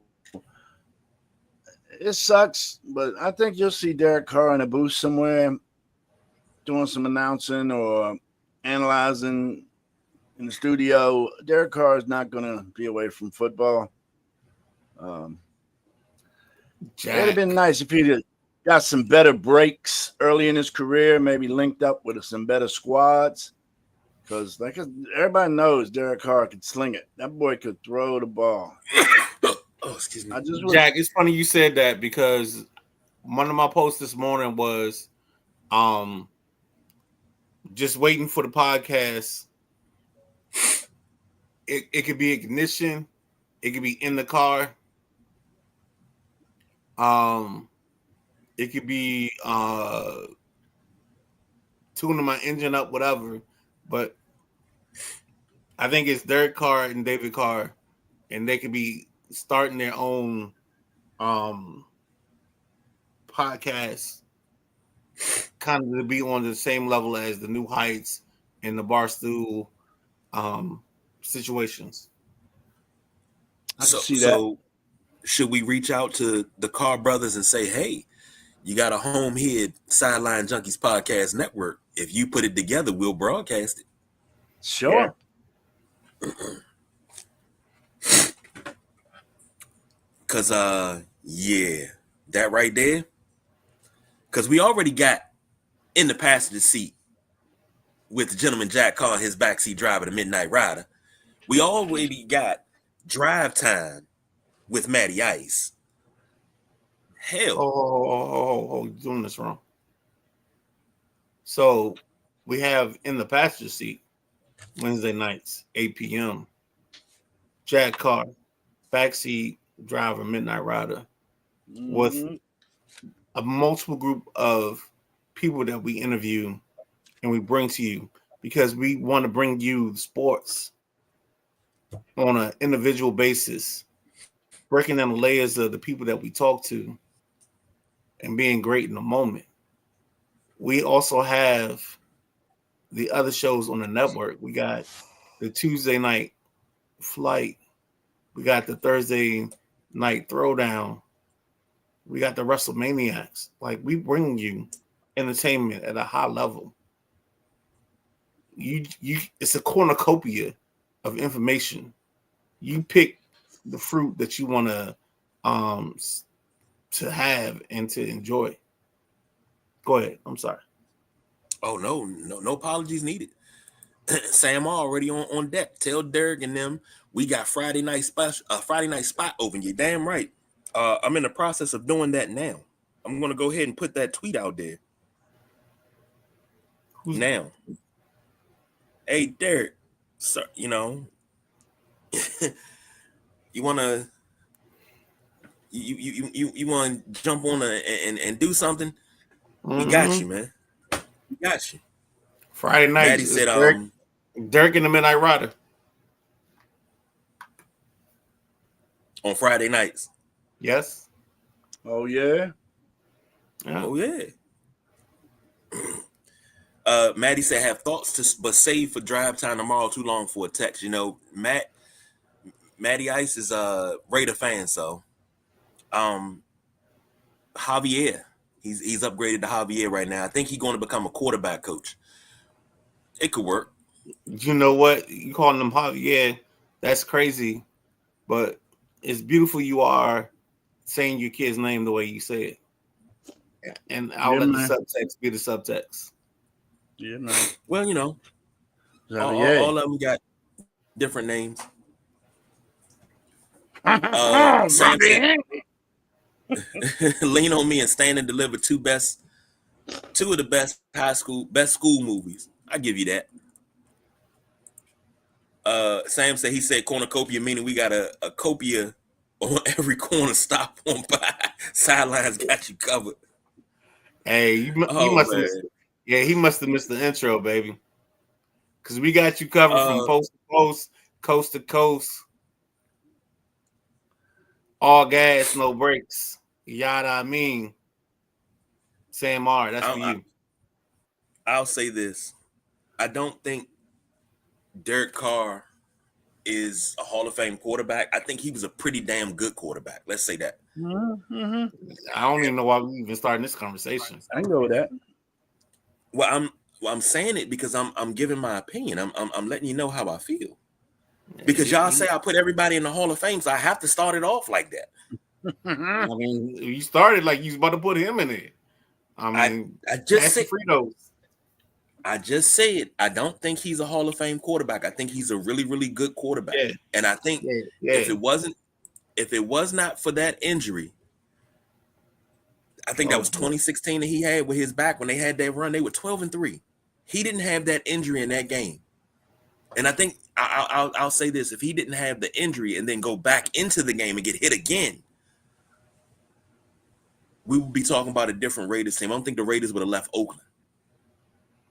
it sucks, but I think you'll see Derek Carr in a booth somewhere doing some announcing or analyzing in the studio. Derek Carr is not going to be away from football. It would have been nice if he'd got some better breaks early in his career, maybe linked up with some better squads. Because everybody knows Derek Carr could sling it. That boy could throw the ball. Excuse me. Jack, it's funny you said that, because one of my posts this morning was just waiting for the podcast. It could be ignition. It could be in the car. It could be tuning my engine up, whatever. But I think it's Derek Carr and David Carr, and they could be starting their own podcast, kind of to be on the same level as the New Heights and the Barstool situations. So should we reach out to the Carr brothers and say, hey, you got a home here at Sideline Junkies Podcast Network. If you put it together, we'll broadcast it. Sure. Cause that right there. Cause we already got in the passenger seat with the gentleman Jack Carr, his backseat driver, the Midnight Rider. We already got drive time with Matty Ice. Hell. Oh, you're doing this wrong. So we have in the passenger seat Wednesday nights, 8 p.m. Jack Carr, backseat driver, Midnight Rider, with a multiple group of people that we interview and we bring to you because we want to bring you sports on an individual basis, breaking down the layers of the people that we talk to and being great in the moment. We also have the other shows on the network. We got the Tuesday night flight. We got the Thursday night throwdown. We got the WrestleManiacs. Like, we bring you entertainment at a high level. It's a cornucopia of information. You pick the fruit that you want to have and to enjoy. Go ahead. I'm sorry. Oh, no apologies needed. Sam already on deck. Tell Derek and them we got Friday night spot open. You're damn right. I'm in the process of doing that now. I'm gonna go ahead and put that tweet out there. Now. Hey Derek, sir, you know, you wanna jump on and do something? We got you, man. We got you. Friday night. Daddy said, Derek and the Midnight Rider. On Friday nights. Yes. Oh, yeah? Oh, yeah. Maddie said, have thoughts but save for drive time tomorrow. Too long for a text. You know, Matty Ice is a Raider fan, so Javier. He's upgraded to Javier right now. I think he's going to become a quarterback coach. It could work. You know what? You calling him Javier? That's crazy. But it's beautiful you are saying your kid's name the way you say it. And I'll let the subtext be the subtext. Yeah, man. Well, you know, all of them got different names. Lean on Me and Stand and Deliver, two of the best school movies. I give you that. Sam said, he said cornucopia, meaning we got a copia on every corner stop on by. Sidelines got you covered. Hey, he must have missed the intro, baby. Because we got you covered from post to post, coast to coast. All gas, no brakes. Yada, I mean. Sam R, that's for you. I'll say this. I don't think Derek Carr is a Hall of Fame quarterback. I think he was a pretty damn good quarterback. Let's say that. Mm-hmm. I don't even know why we even starting this conversation. I can go with that. Well, I'm saying it because I'm giving my opinion. I'm letting you know how I feel. Because y'all say I put everybody in the Hall of Fame, so I have to start it off like that. I mean, you started like you was about to put him in there. I mean, I just said I don't think he's a Hall of Fame quarterback. I think he's a really, really good quarterback. Yeah. And I think if it was not for that injury, I think that was 2016 that he had with his back when they had that run. They were 12-3. He didn't have that injury in that game. And I think I'll say this: if he didn't have the injury and then go back into the game and get hit again, we would be talking about a different Raiders team. I don't think the Raiders would have left Oakland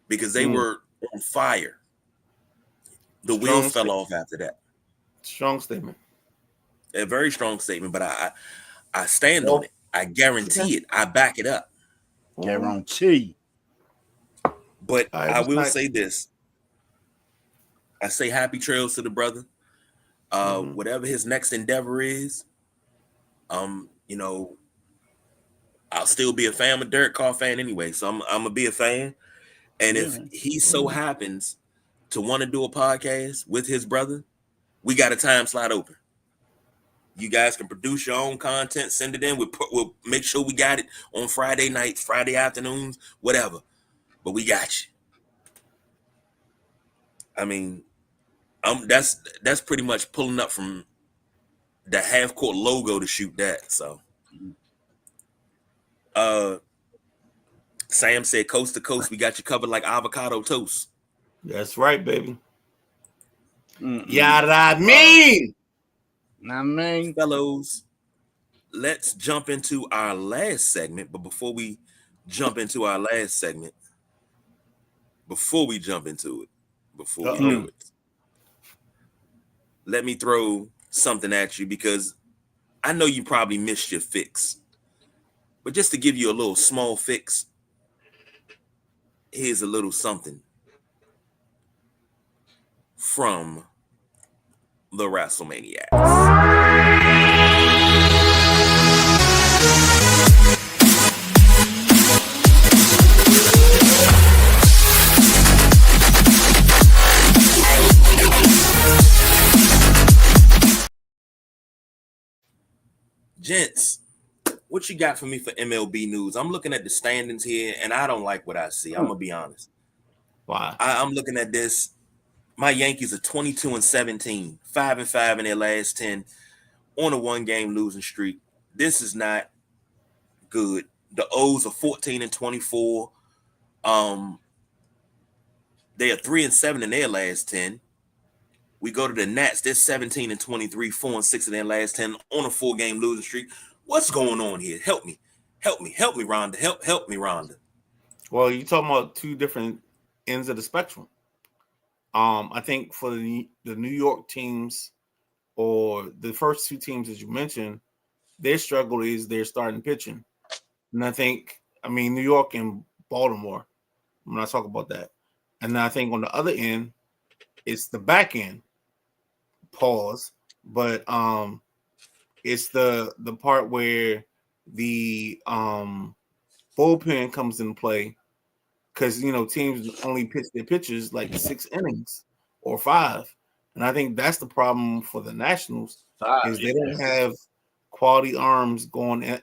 because they were on fire. The wheels fell off after that. Strong statement. A very strong statement, but I stand on it. I guarantee it. I back it up. Guarantee. But I will say this. I say happy trails to the brother. Whatever his next endeavor is, you know, I'll still be a fan. I'm a Derek Carr fan anyway, so I'm gonna be a fan. And if he so happens to want to do a podcast with his brother, we got a time slot open. You guys can produce your own content, send it in. We'll make sure we got it on Friday nights, Friday afternoons, whatever. But we got you. I mean, that's pretty much pulling up from the half court logo to shoot that. So, Sam said, "Coast to coast, we got you covered like avocado toast." That's right, baby. Yeah, I mean, fellows, let's jump into our last segment. But before we jump into it, let me throw something at you because I know you probably missed your fix. But just to give you a little small fix, here's a little something from the WrestleManiacs. Gents, what you got for me for MLB news? I'm looking at the standings here, and I don't like what I see. I'm gonna be honest. Why? I'm looking at this. My Yankees are 22-17, 5-5 in their last 10, on a one-game losing streak. This is not good. The O's are 14-24. They are 3-7 in their last 10. We go to the Nats. They're 17-23, 4-6 in their last 10 on a 4-game losing streak. What's going on here? Help me, Rhonda. Help me, Rhonda. Well, you're talking about two different ends of the spectrum. I think for the New York teams, or the first two teams that you mentioned, their struggle is their starting pitching. And I mean, New York and Baltimore, I'm not talking about that. And I think on the other end, it's the back end. Pause. But it's the part where the bullpen comes into play. Because, you know, teams only pitch their pitchers like 6 innings or 5. And I think that's the problem for the Nationals is they don't have quality arms going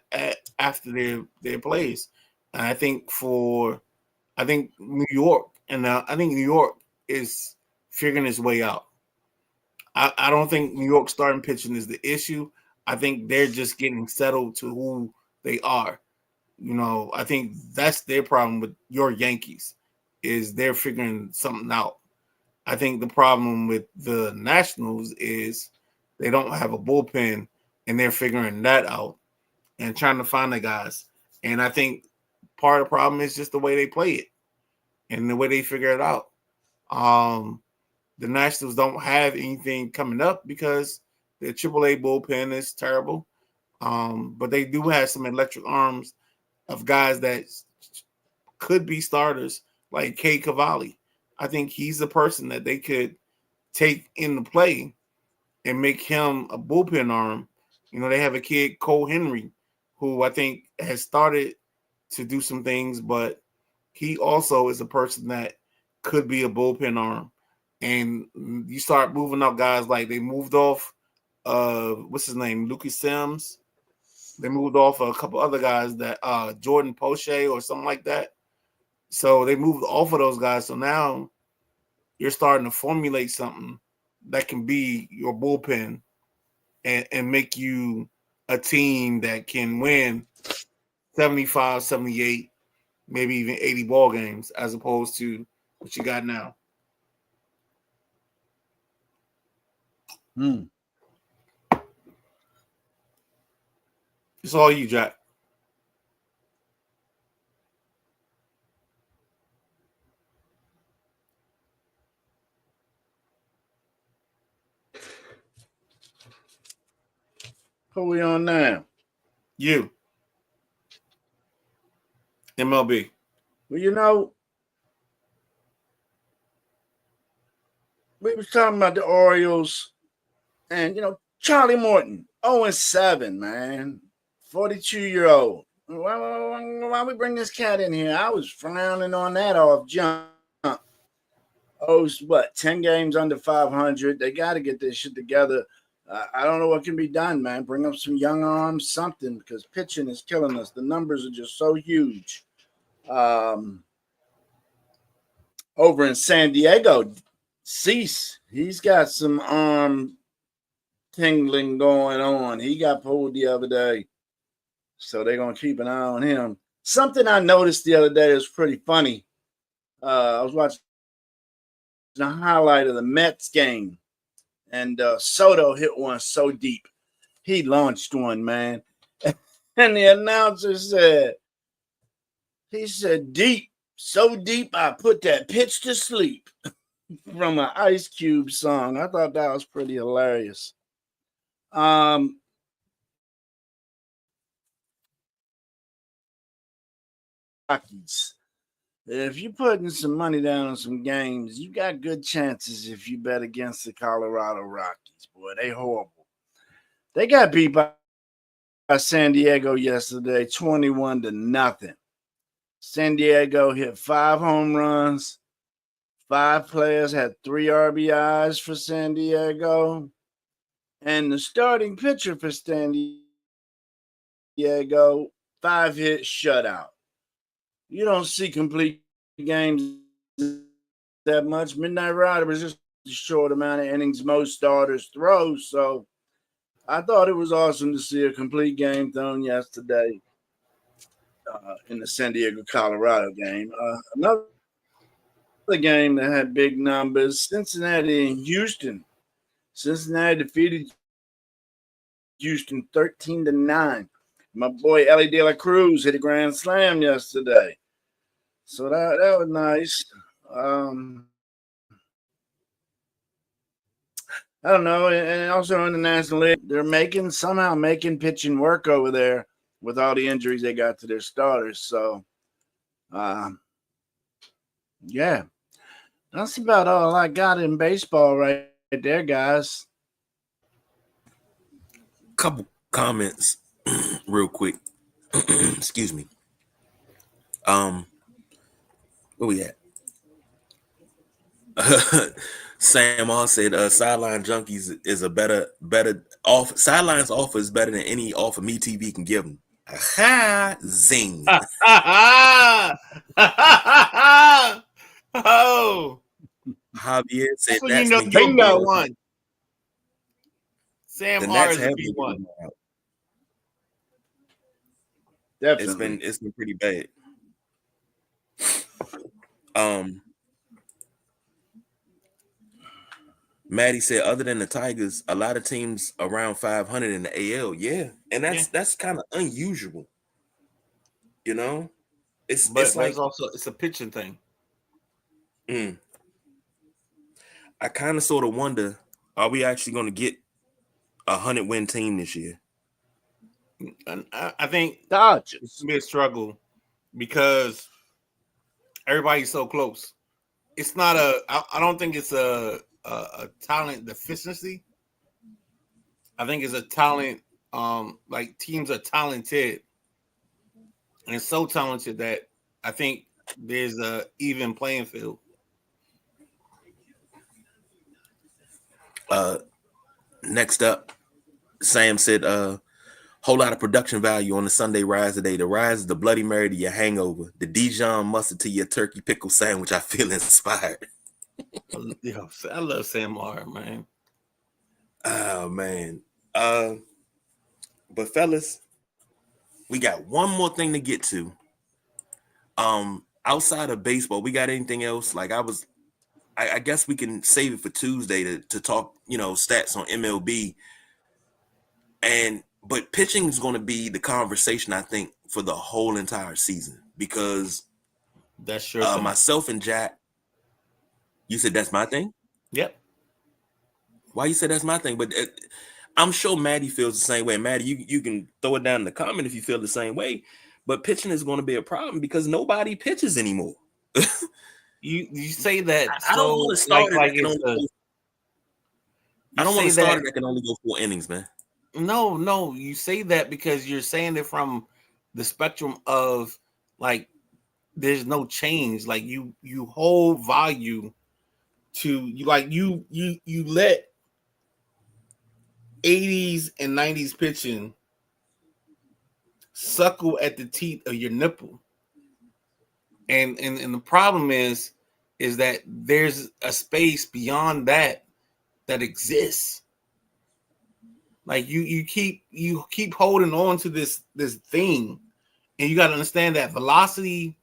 after their plays. And I think New York, and I think New York is figuring its way out. I don't think New York starting pitching is the issue. I think they're just getting settled to who they are. You know, I think that's their problem with your Yankees is they're figuring something out. I think the problem with the Nationals is they don't have a bullpen and they're figuring that out and trying to find the guys. And I think part of the problem is just the way they play it and the way they figure it out. The Nationals don't have anything coming up because their AAA bullpen is terrible. But they do have some electric arms of guys that could be starters, like Kay Cavalli. I think he's the person that they could take into play and make him a bullpen arm. You know, they have a kid, Cole Henry, who I think has started to do some things, but he also is a person that could be a bullpen arm. And you start moving up guys like they moved off, what's his name, Lucas Sims. They moved off a couple other guys that Jordan Poche or something like that. So they moved off of those guys. So now you're starting to formulate something that can be your bullpen and make you a team that can win 75, 78, maybe even 80 ball games as opposed to what you got now. It's all you, Jack. we on now? You. MLB. Well, we was talking about the Orioles and, Charlie Morton, 0-7, man, 42-year-old. Why we bring this cat in here? I was frowning on that off jump. 10 games under 500. They got to get this shit together. I don't know what can be done, man. Bring up some young arms, something, because pitching is killing us. The numbers are just so huge. Over in San Diego, Cease, he's got some arm tingling going on. He got pulled the other day, so they're going to keep an eye on him. Something I noticed the other day is pretty funny. I was watching the highlight of the Mets game, and Soto hit one so deep. He launched one, man. And the announcer said, deep, so deep I put that pitch to sleep from an Ice Cube song. I thought that was pretty hilarious. Rockies. If you're putting some money down on some games, you got good chances if you bet against the Colorado Rockies. Boy, they horrible. They got beat by San Diego yesterday, 21-0. San Diego hit 5 home runs. 5 players had 3 RBIs for San Diego. And the starting pitcher for San Diego, 5-hit shutout. You don't see complete games that much. Midnight Rider was just a short amount of innings most starters throw. So I thought it was awesome to see a complete game thrown yesterday in the San Diego, Colorado game. Another game that had big numbers, Cincinnati and Houston. Cincinnati defeated Houston 13-9. My boy Ellie De La Cruz hit a grand slam yesterday. So that was nice. I don't know. And also in the National League, they're somehow making pitching work over there with all the injuries they got to their starters. So, yeah. That's about all I got in baseball right there, guys. Couple comments real quick. Excuse me. Where we at? Sam all said Sideline Junkies is a better offer. Sidelines offer is better than any offer MeTV can give them. Aha! Zing. Oh, Javier said so that's you got one. Sam R is a B1. Definitely. It's been pretty bad. Maddie said, other than the Tigers, a lot of teams around 500 in the AL. Yeah, and that's kind of unusual. It's like also it's a pitching thing. I kind of sort of wonder, are we actually going to get a 100-win team this year? And I think Dodgers. It's gonna be a struggle because everybody's so close. It's not I don't think it's a talent deficiency. I think it's a talent. Like teams are talented, and it's so talented that I think there's a even playing field. Next up, Sam said, whole lot of production value on the Sunday rise today. The rise is the Bloody Mary to your hangover. The Dijon mustard to your turkey pickle sandwich. I feel inspired. Yo, I love Sam R, man. Oh, man. But fellas, we got one more thing to get to. Outside of baseball, we got anything else? Like I guess we can save it for Tuesday to talk, stats on MLB. But pitching is going to be the conversation, I think, for the whole entire season because that's sure. Myself and Jack, you said that's my thing? Yep. Why you said that's my thing? But I'm sure Maddie feels the same way. Maddie, you can throw it down in the comment if you feel the same way. But pitching is going to be a problem because nobody pitches anymore. You say that I don't want to start like it. I don't want to start it that can only go 4 innings, man. No, you say that because you're saying it from the spectrum of like there's no change. Like you hold value to you, like you let 80s and 90s pitching suckle at the teeth of your nipple. And the problem is that there's a space beyond that exists. Like you keep holding on to this thing, and you got to understand that velocity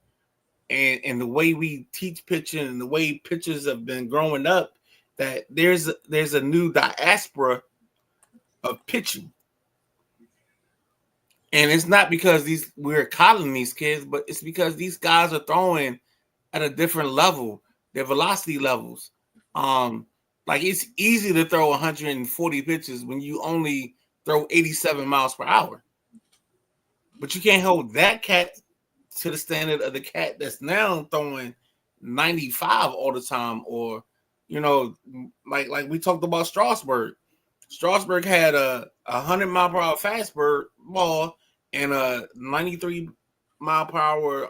and the way we teach pitching and the way pitchers have been growing up, that there's a new diaspora of pitching. And it's not because we're coddling these kids, but it's because these guys are throwing at a different level, their velocity levels. Like it's easy to throw 140 pitches when you only throw 87 miles per hour. But you can't hold that cat to the standard of the cat that's now throwing 95 all the time. Or, like we talked about Strasburg. Strasburg had a 100-mile-per-hour fastball and a 93-mile-per-hour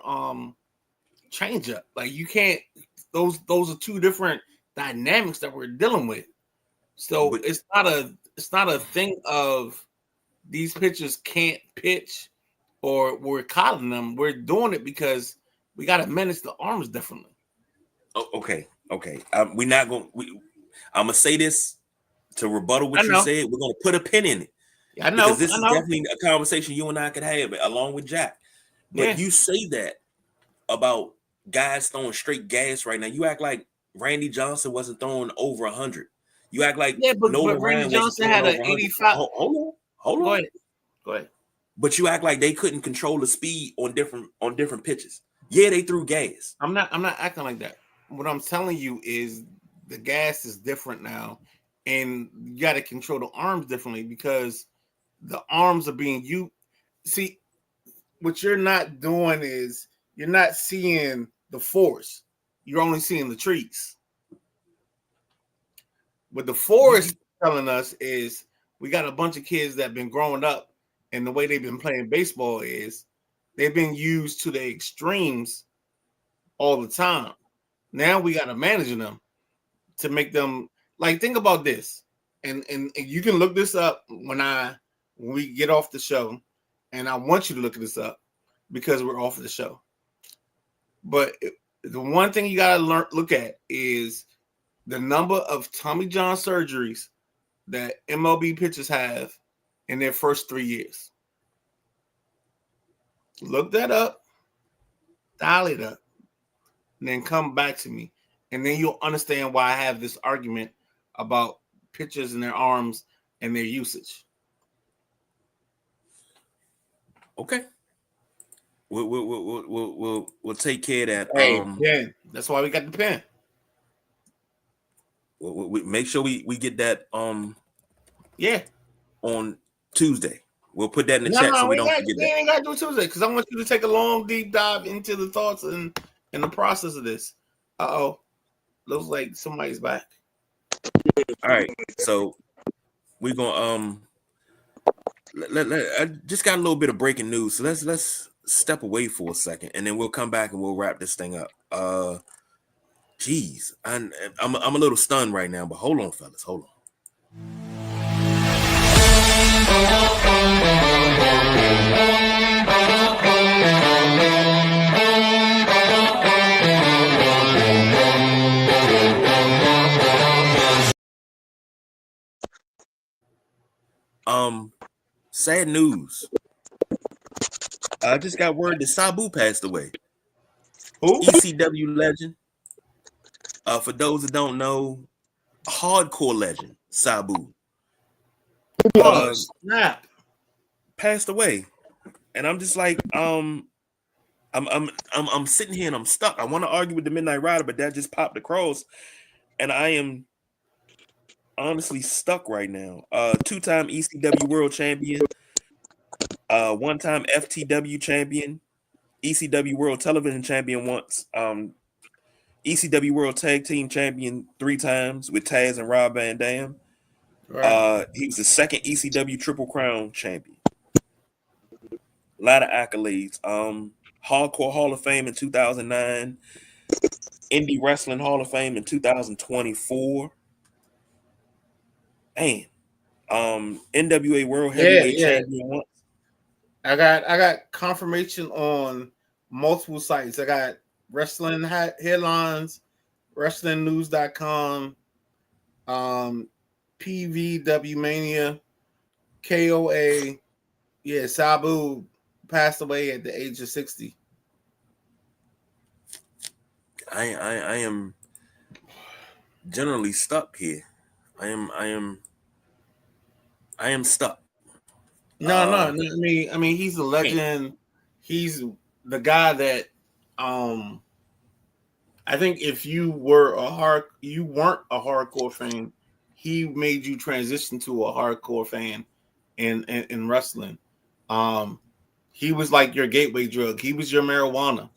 changeup. Like you can't; those are two different dynamics that we're dealing with. So it's not a thing of these pitchers can't pitch or we're coddling them. We're doing it because we got to manage the arms differently. Oh, okay. We're not going. I'm gonna say this to rebuttal what you said. We're gonna put a pin in it. Yeah, I know. Because this is definitely a conversation you and I could have along with Jack. But you say that about guys throwing straight gas right now. You act like Randy Johnson wasn't throwing over 100. You act like but Randy Johnson had an 85. Hold on. Go ahead. But you act like they couldn't control the speed on different pitches. Yeah, they threw gas. I'm not acting like that. What I'm telling you is the gas is different now, and you got to control the arms differently because the arms are being used. See, what you're not doing is you're not seeing the forest. You're only seeing the trees. What the forest is telling us is we got a bunch of kids that have been growing up, and the way they've been playing baseball is they've been used to the extremes all the time. Now we got to manage them to make them like, think about this. And you can look this up when we get off the show, and I want you to look this up because we're off of the show. But the one thing you got to look at is the number of Tommy John surgeries that MLB pitchers have in their first 3 years. Look that up, dial it up, and then come back to me. And then you'll understand why I have this argument about pitchers and their arms and their usage. Okay. We'll take care of that. Hey, that's why we got the pen. We make sure we get that on Tuesday. We'll put that in the chat so we don't forget that. We ain't got to do it Tuesday because I want you to take a long deep dive into the thoughts and the process of this. Looks like somebody's back. All right, so we're gonna I just got a little bit of breaking news, so let's step away for a second, and then we'll come back and we'll wrap this thing up. Geez, I'm a little stunned right now, but hold on, fellas, hold on. Sad news. I just got word that Sabu passed away. Who? ECW legend. For those that don't know, hardcore legend Sabu. Snap. Passed away, and I'm just like, I'm sitting here and I'm stuck. I want to argue with the Midnight Rider, but that just popped across, and I honestly stuck right now. 2-time ECW World Champion, 1-time FTW Champion, ECW World Television Champion once, ECW World Tag Team Champion 3 times with Taz and Rob Van Dam. Right. He was the second ECW Triple Crown champion. A lot of accolades. Hardcore Hall of Fame in 2009. Indie Wrestling Hall of Fame in 2024. Man. NWA World Heavyweight Champion once. I got confirmation on multiple sites. I got Wrestling Headlines, WrestlingNews.com, PVW Mania, KOA. Yeah, Sabu passed away at the age of 60. I am generally stuck here. I am stuck. No. I mean, he's a legend. He's the guy that, I think if you weren't a hardcore fan, he made you transition to a hardcore fan in wrestling. He was like your gateway drug. He was your marijuana,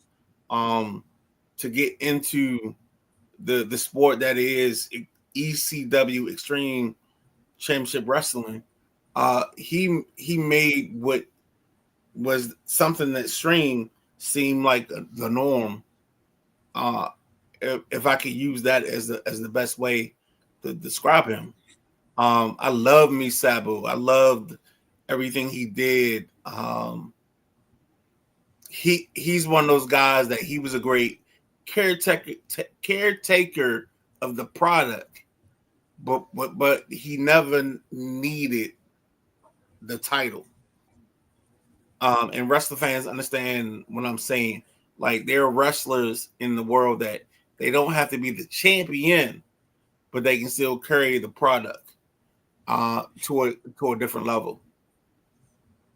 to get into the sport that is ECW Extreme Championship Wrestling. He made what was something that Stream seemed like the norm. If I could use that as the best way to describe him. I love me Sabu. I loved everything he did. He's one of those guys that he was a great caretaker of the product, but he never needed the title. And wrestling fans understand what I'm saying. Like, there are wrestlers in the world that they don't have to be the champion, but they can still carry the product to a different level.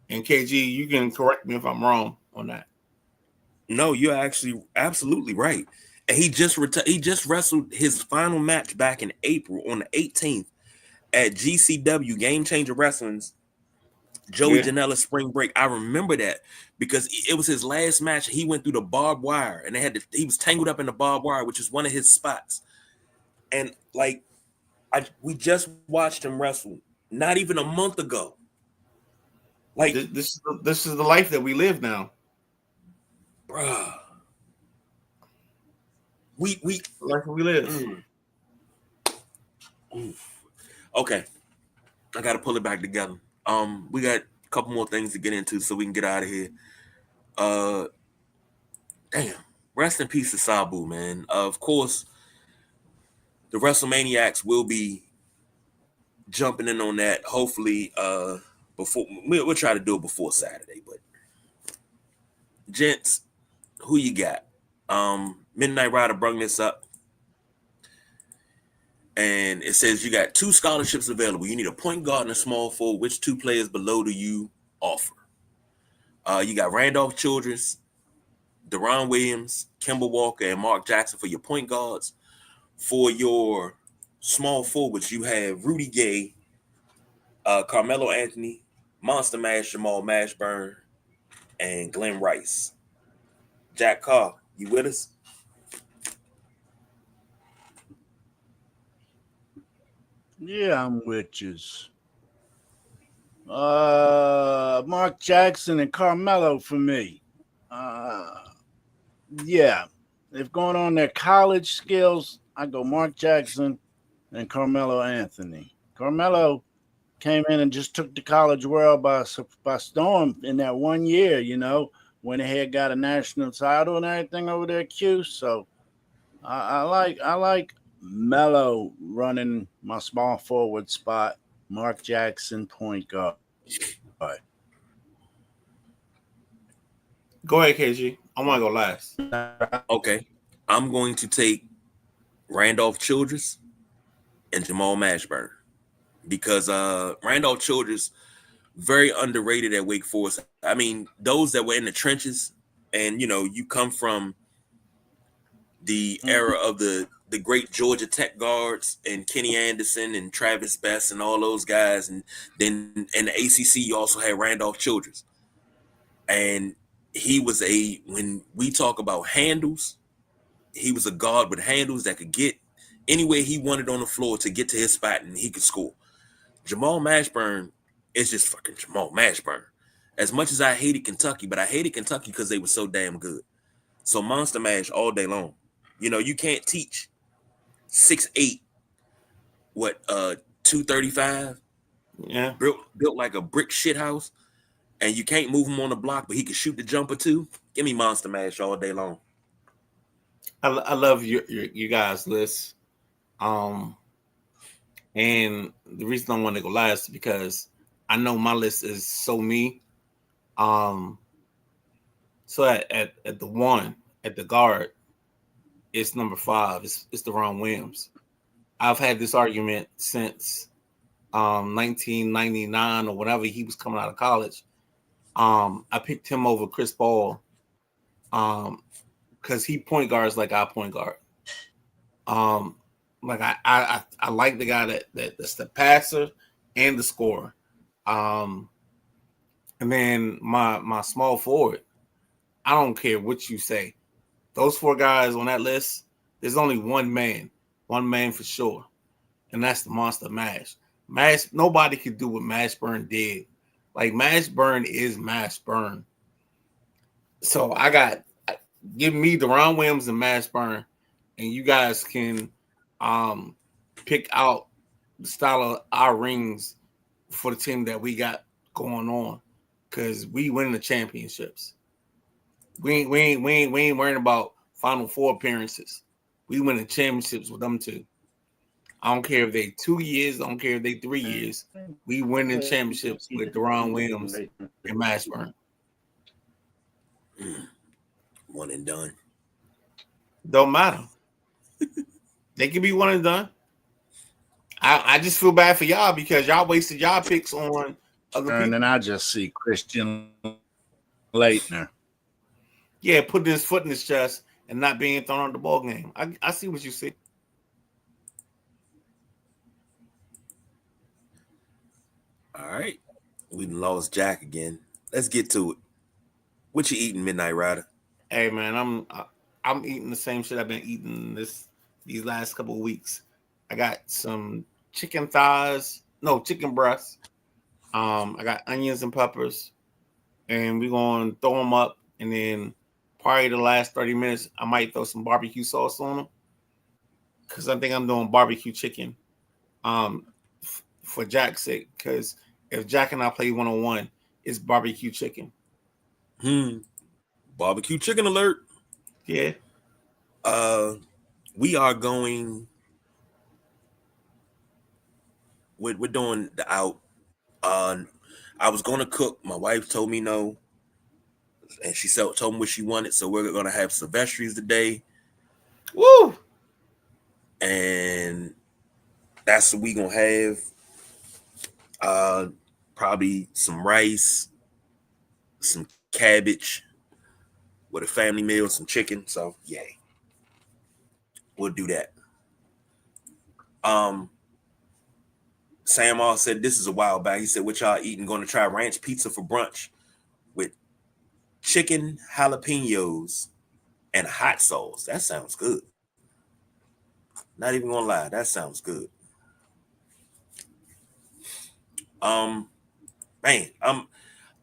And KG, you can correct me if I'm wrong on that. No, you're actually absolutely right. And he just wrestled his final match back in April on the 18th at GCW Game Changer Wrestling's Joey Janela Spring Break. I remember that because it was his last match. He went through the barbed wire, and he was tangled up in the barbed wire, which is one of his spots. And like, we just watched him wrestle not even a month ago. Like, this is the life that we live now, bruh. We life we live. Okay, I got to pull it back together. We got a couple more things to get into so we can get out of here. Damn, rest in peace to Sabu, man. Of course, the WrestleManiacs will be jumping in on that. Hopefully, before we'll try to do it before Saturday. But gents, who you got? Midnight Rider brung this up. And it says you got 2 scholarships available. You need a point guard and a small forward. Which 2 players below do you offer? You got Randolph Childress, Deron Williams, Kemba Walker, and Mark Jackson for your point guards. For your small forwards, you have Rudy Gay, Carmelo Anthony, Monster Mash, Jamal Mashburn, and Glenn Rice. Jack Carr, you with us? Yeah, I'm with you. Mark Jackson and Carmelo for me. Yeah, if going on their college skills, I go Mark Jackson and Carmelo Anthony. Carmelo came in and just took the college world by storm in that 1 year, you know, when they had got a national title and everything over there, Q. So I like Melo running my small forward spot, Mark Jackson point guard. All right. Go ahead, KG. I want to go last. Okay. I'm going to take Randolph Childress and Jamal Mashburn because Randolph Childress, very underrated at Wake Forest. I mean, those that were in the trenches and, you know, you come from the era of the the great Georgia Tech guards and Kenny Anderson and Travis Best and all those guys. And then in the ACC, you also had Randolph Childress. And he was when we talk about handles, he was a guard with handles that could get anywhere he wanted on the floor to get to his spot and he could score. Jamal Mashburn is just fucking Jamal Mashburn. As much as I hated Kentucky, but I hated Kentucky because they were so damn good. So Monster Mash all day long. You know, you can't teach 6'8", 235? Yeah. Built like a brick shit house, and you can't move him on the block, but he can shoot the jumper too. Give me Monster Mash all day long. I love you guys' list. And the reason I want to go last is because I know my list is so me. So at the one, at the guard, it's number 5. It's Deron Williams. I've had this argument since 1999 or whenever he was coming out of college. I picked him over Chris Paul because he point guards like I point guard. Like I like the guy that's the passer and the scorer. And then my small forward, I don't care what you say. Those 4 guys on that list, there's only one man for sure, and that's the Monster Mash. Nobody could do what Mashburn did. Like Mashburn is Mashburn. So give me Deron Williams and Mashburn, and you guys can pick out the style of our rings for the team that we got going on, because we win the championships. We ain't worrying about Final Four appearances. We win the championships with them 2. I don't care if they 2 years. I don't care if they 3 years. We win the championships with Deron Williams and Mashburn. One and done. Don't matter. They can be one and done. I just feel bad for y'all because y'all wasted y'all picks on other people. And then I just see Christian Laettner. Yeah, putting his foot in his chest and not being thrown out the ball game. I see what you see. All right. We lost Jack again. Let's get to it. What you eating, Midnight Rider? Hey man, I'm eating the same shit I've been eating these last couple of weeks. I got some chicken breasts. I got onions and peppers, and we're gonna throw them up, and then probably the last 30 minutes, I might throw some barbecue sauce on them because I think I'm doing barbecue chicken for Jack's sake, because if Jack and I play 1-on-1, it's barbecue chicken. Barbecue chicken alert. Yeah. We are going. We're doing the out. I was going to cook. My wife told me no, and she told me what she wanted. So we're going to have Silvestris today. Woo! And that's what we going to have. Probably some rice, some cabbage with a family meal, some chicken. So yay. We'll do that. Sam all said this is a while back. He said, what y'all eating? Going to try ranch pizza for brunch with chicken, jalapenos, and hot sauce. That sounds good. Not even gonna lie, that sounds good. Man,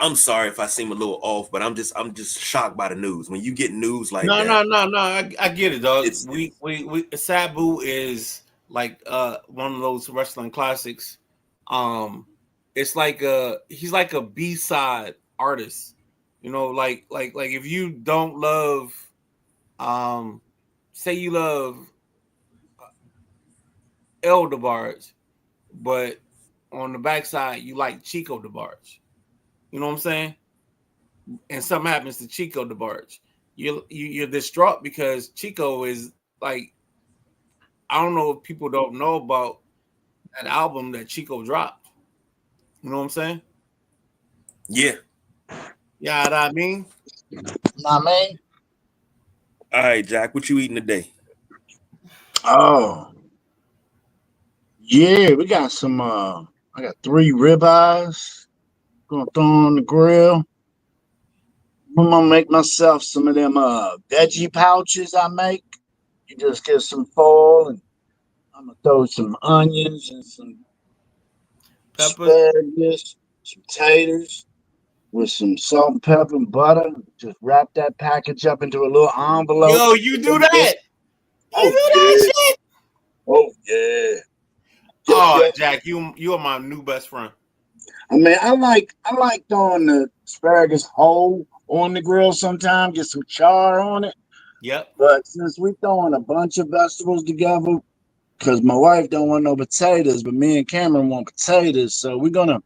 I'm sorry if I seem a little off, but I'm just shocked by the news. When you get news like no, that. I get it, dog. We Sabu is like one of those wrestling classics. It's like he's like a B-side artist. You know, like if you don't love say you love El DeBarge, but on the backside you like Chico DeBarge. You know what I'm saying? And something happens to Chico DeBarge. You're distraught because Chico is like, I don't know if people don't know about that album that Chico dropped. You know what I'm saying? Yeah. Yeah, what I mean? All right, Jack, what you eating today? Oh, yeah, we got some. I got 3 ribeyes. Gonna throw on the grill. I'm gonna make myself some of them veggie pouches I make. You just get some foil, and I'm gonna throw some onions and some Peppers. asparagus, some taters with some salt and pepper and butter. Just wrap that package up into a little envelope. Yo, you do that? You do that shit? Oh yeah. Oh, Jack, you are my new best friend. I mean, I like throwing the asparagus whole on the grill sometimes, get some char on it. Yep. But since we throwing a bunch of vegetables together, because my wife don't want no potatoes, but me and Cameron want potatoes, so we're gonna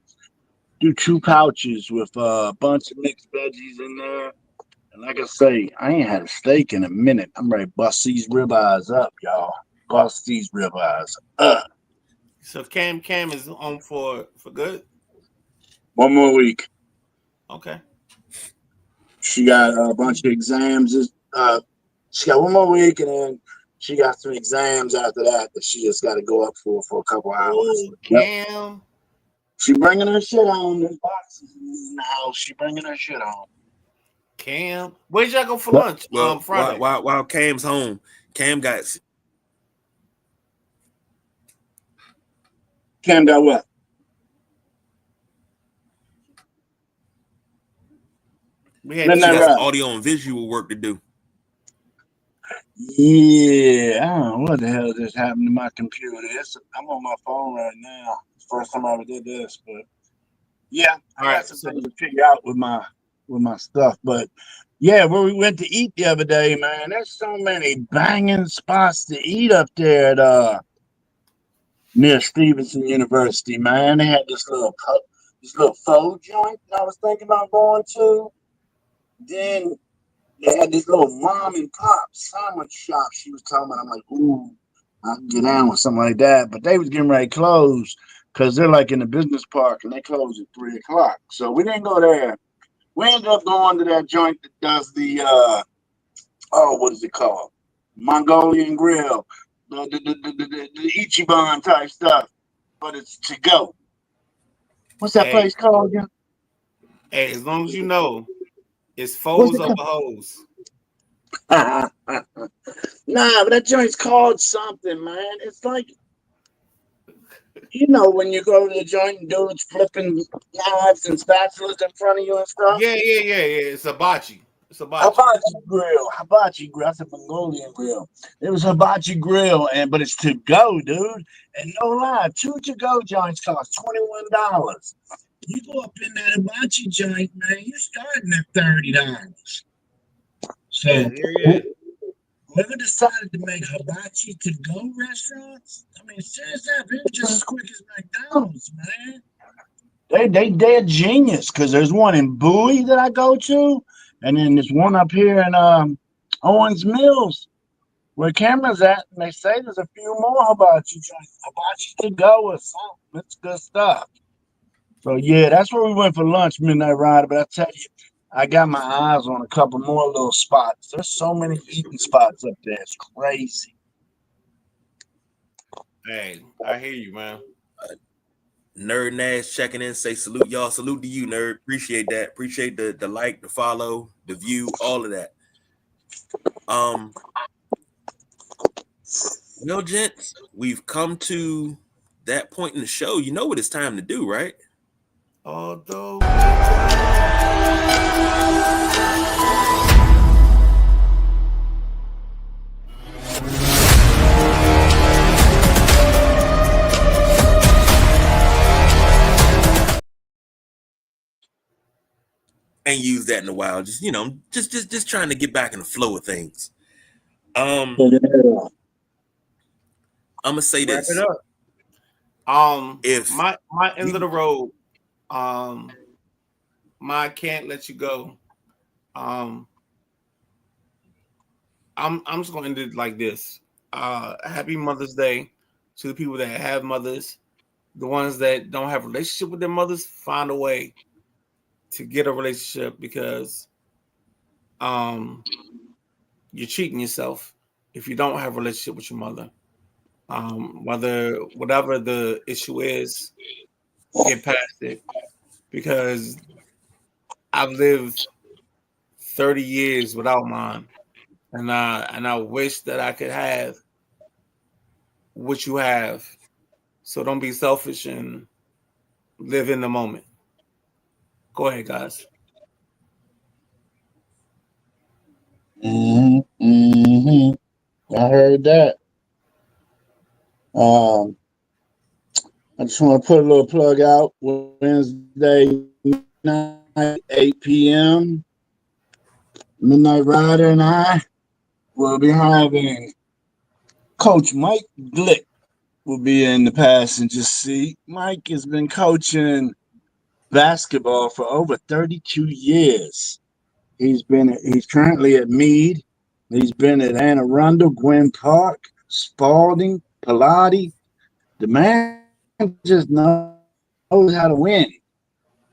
do 2 pouches with a bunch of mixed veggies in there. And like I say, I ain't had a steak in a minute. I'm ready to bust these ribeyes up, y'all. Bust these ribeyes up. So Cam is on for good. 1 more week. Okay. She got a bunch of exams. She got 1 more week, and then she got some exams after that she just got to go up for a couple hours. Ooh, Cam. Yep. She bringing her shit on. There's boxes in the house. She bringing her shit on. Cam, where'd y'all go for lunch? Well, Friday. While Cam's home, Cam got what? She got some audio and visual work to do. Yeah, I don't know what the hell just happened to my computer. I'm on my phone right now. It's the first time I ever did this, but yeah, I got some things to figure out with my stuff. But yeah, where we went to eat the other day, man, there's so many banging spots to eat up there at near Stevenson University, man. They had this little faux joint that I was thinking about going to. Then they had this little mom and pop sandwich shop she was talking about. I'm like, ooh, I can get down with something like that. But they was getting ready to close because they're like in the business park and they close at 3:00. So we didn't go there. We ended up going to that joint that does the what is it called? Mongolian grill. The Ichiban type stuff. But it's to go. What's that place called again? Hey, as long as you know, it's foes over hoes. Nah, but that joint's called something, man. It's like, when you go to the joint and dudes flipping knives and spatulas in front of you and stuff. Yeah. It's hibachi. Hibachi grill. That's a Mongolian grill. It was hibachi grill, but it's to go, dude. And no lie, 2 to-go joints cost $21. You go up in that hibachi joint, man, you're starting at $30. So whoever decided to make hibachi to-go restaurants, I mean, seriously, it's just as quick as McDonald's, man. They're genius because there's one in Bowie that I go to, and then there's one up here in Owens Mills where Cameron's at, and they say there's a few more hibachi to go or something. It's good stuff. So yeah, that's where we went for lunch, Midnight Rider. But I tell you, I got my eyes on a couple more little spots. There's so many eating spots up there. It's crazy. Hey, I hear you, man. Nerd Nash checking in, say salute y'all. Salute to you, nerd. Appreciate that. Appreciate the like, the follow, the view, all of that. Well, gents, we've come to that point in the show. You know what it's time to do, right? Although ain't used that in a while. Just trying to get back in the flow of things. I'm gonna say this. Wrap it up. If my end of the road, my Can't Let You Go. I'm just gonna end it like this. Happy Mother's Day to the people that have mothers. The ones that don't have a relationship with their mothers, find a way to get a relationship because you're cheating yourself if you don't have a relationship with your mother. Whatever the issue is, get past it, because I've lived 30 years without mine, and I wish that I could have what you have. So don't be selfish and live in the moment. Go ahead, guys. I heard that. I just want to put a little plug out. Wednesday night, 8 p.m. Midnight Rider and I will be having Coach Mike Glick will be in the passenger seat. Mike has been coaching basketball for over 32 years. He's currently at Meade. He's been at Anne Arundel, Gwynn Park, Spalding, Pilati. The man just knows how to win.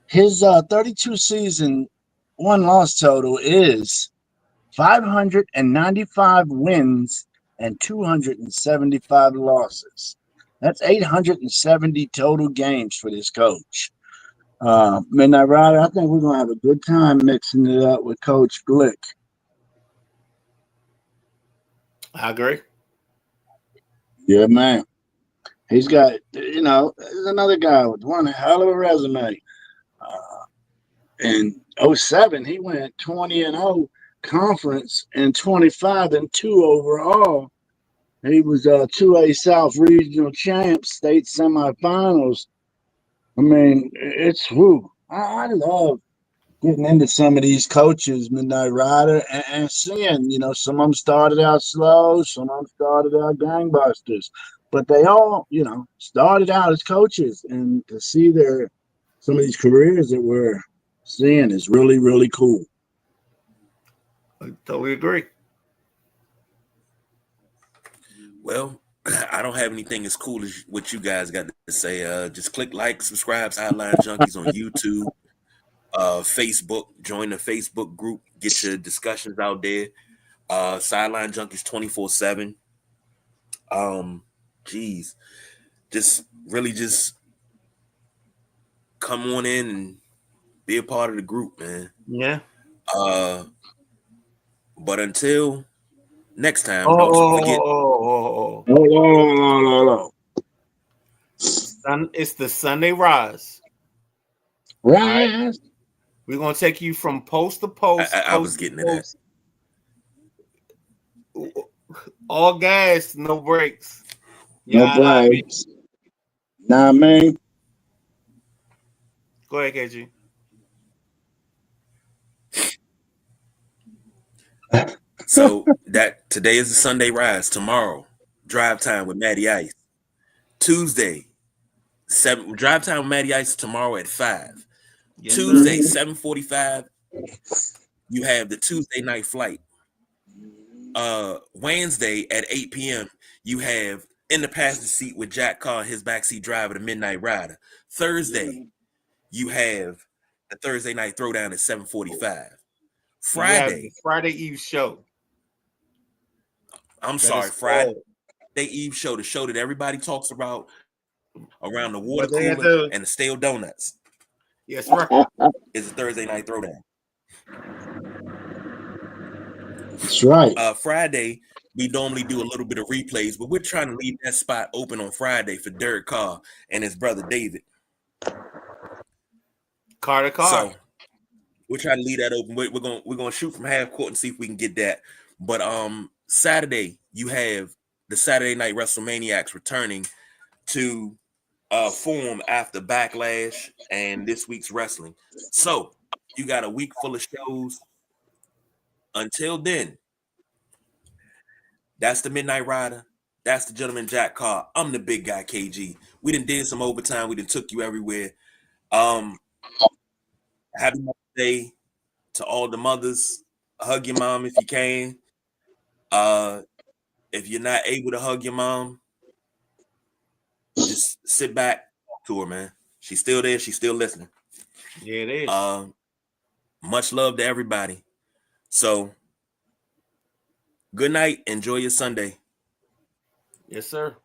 His 32 season one-loss total is 595 wins and 275 losses. That's 870 total games for this coach. Midnight Rider, I think we're going to have a good time mixing it up with Coach Glick. I agree. Yeah, man. He's got, there's another guy with one hell of a resume. In 07, he went 20-0 conference and 25-2 overall. He was 2A South Regional Champ, state semifinals. I mean, it's woo. I love getting into some of these coaches, Midnight Rider, and seeing, some of them started out slow, some of them started out gangbusters, but they all, started out as coaches, and to see some of these careers that we're seeing is really, really cool. I totally agree. Well, I don't have anything as cool as what you guys got to say. Just click like, subscribe, Sideline Junkies on YouTube, Facebook. Join the Facebook group. Get your discussions out there. Sideline Junkies 24/7. Just come on in and be a part of the group, man. Yeah. But until next time, don't forget. It's the Sunday Rise. Rise. We're gonna take you from post to post. I was getting to that. All gas, no brakes. No brakes. Nah, man. Go ahead, KG. So that today is the Sunday Rise. Tomorrow, drive time with Matty Ice. Tuesday, drive time with Matty Ice tomorrow at 5. Yes, Tuesday, 7:45. You have the Tuesday night flight. Wednesday at 8 p.m. You have in the passenger seat with Jack Carr, his backseat driver, the Midnight Rider. Thursday, you have the Thursday night throwdown at 7:45. Friday, Friday Eve show. Friday Eve show, the show that everybody talks about around the water cooler and the stale donuts. Yes, right. It's a Thursday night throwdown. That's right. Friday, we normally do a little bit of replays, but we're trying to leave that spot open on Friday for Derek Carr and his brother David. Carr. So we're trying to leave that open. We're gonna shoot from half court and see if we can get that. But Saturday, you have the Saturday Night WrestleManiacs returning to form after Backlash and this week's wrestling. So you got a week full of shows. Until then, that's the Midnight Rider. That's the Gentleman Jack Carr. I'm the big guy, KG. We done did some overtime. We done took you everywhere. Happy Mother's Day to all the mothers. Hug your mom if you can. If you're not able to hug your mom, just sit back, talk to her, man. She's still there. She's still listening. Yeah, it is. Much love to everybody. So, good night. Enjoy your Sunday. Yes, sir.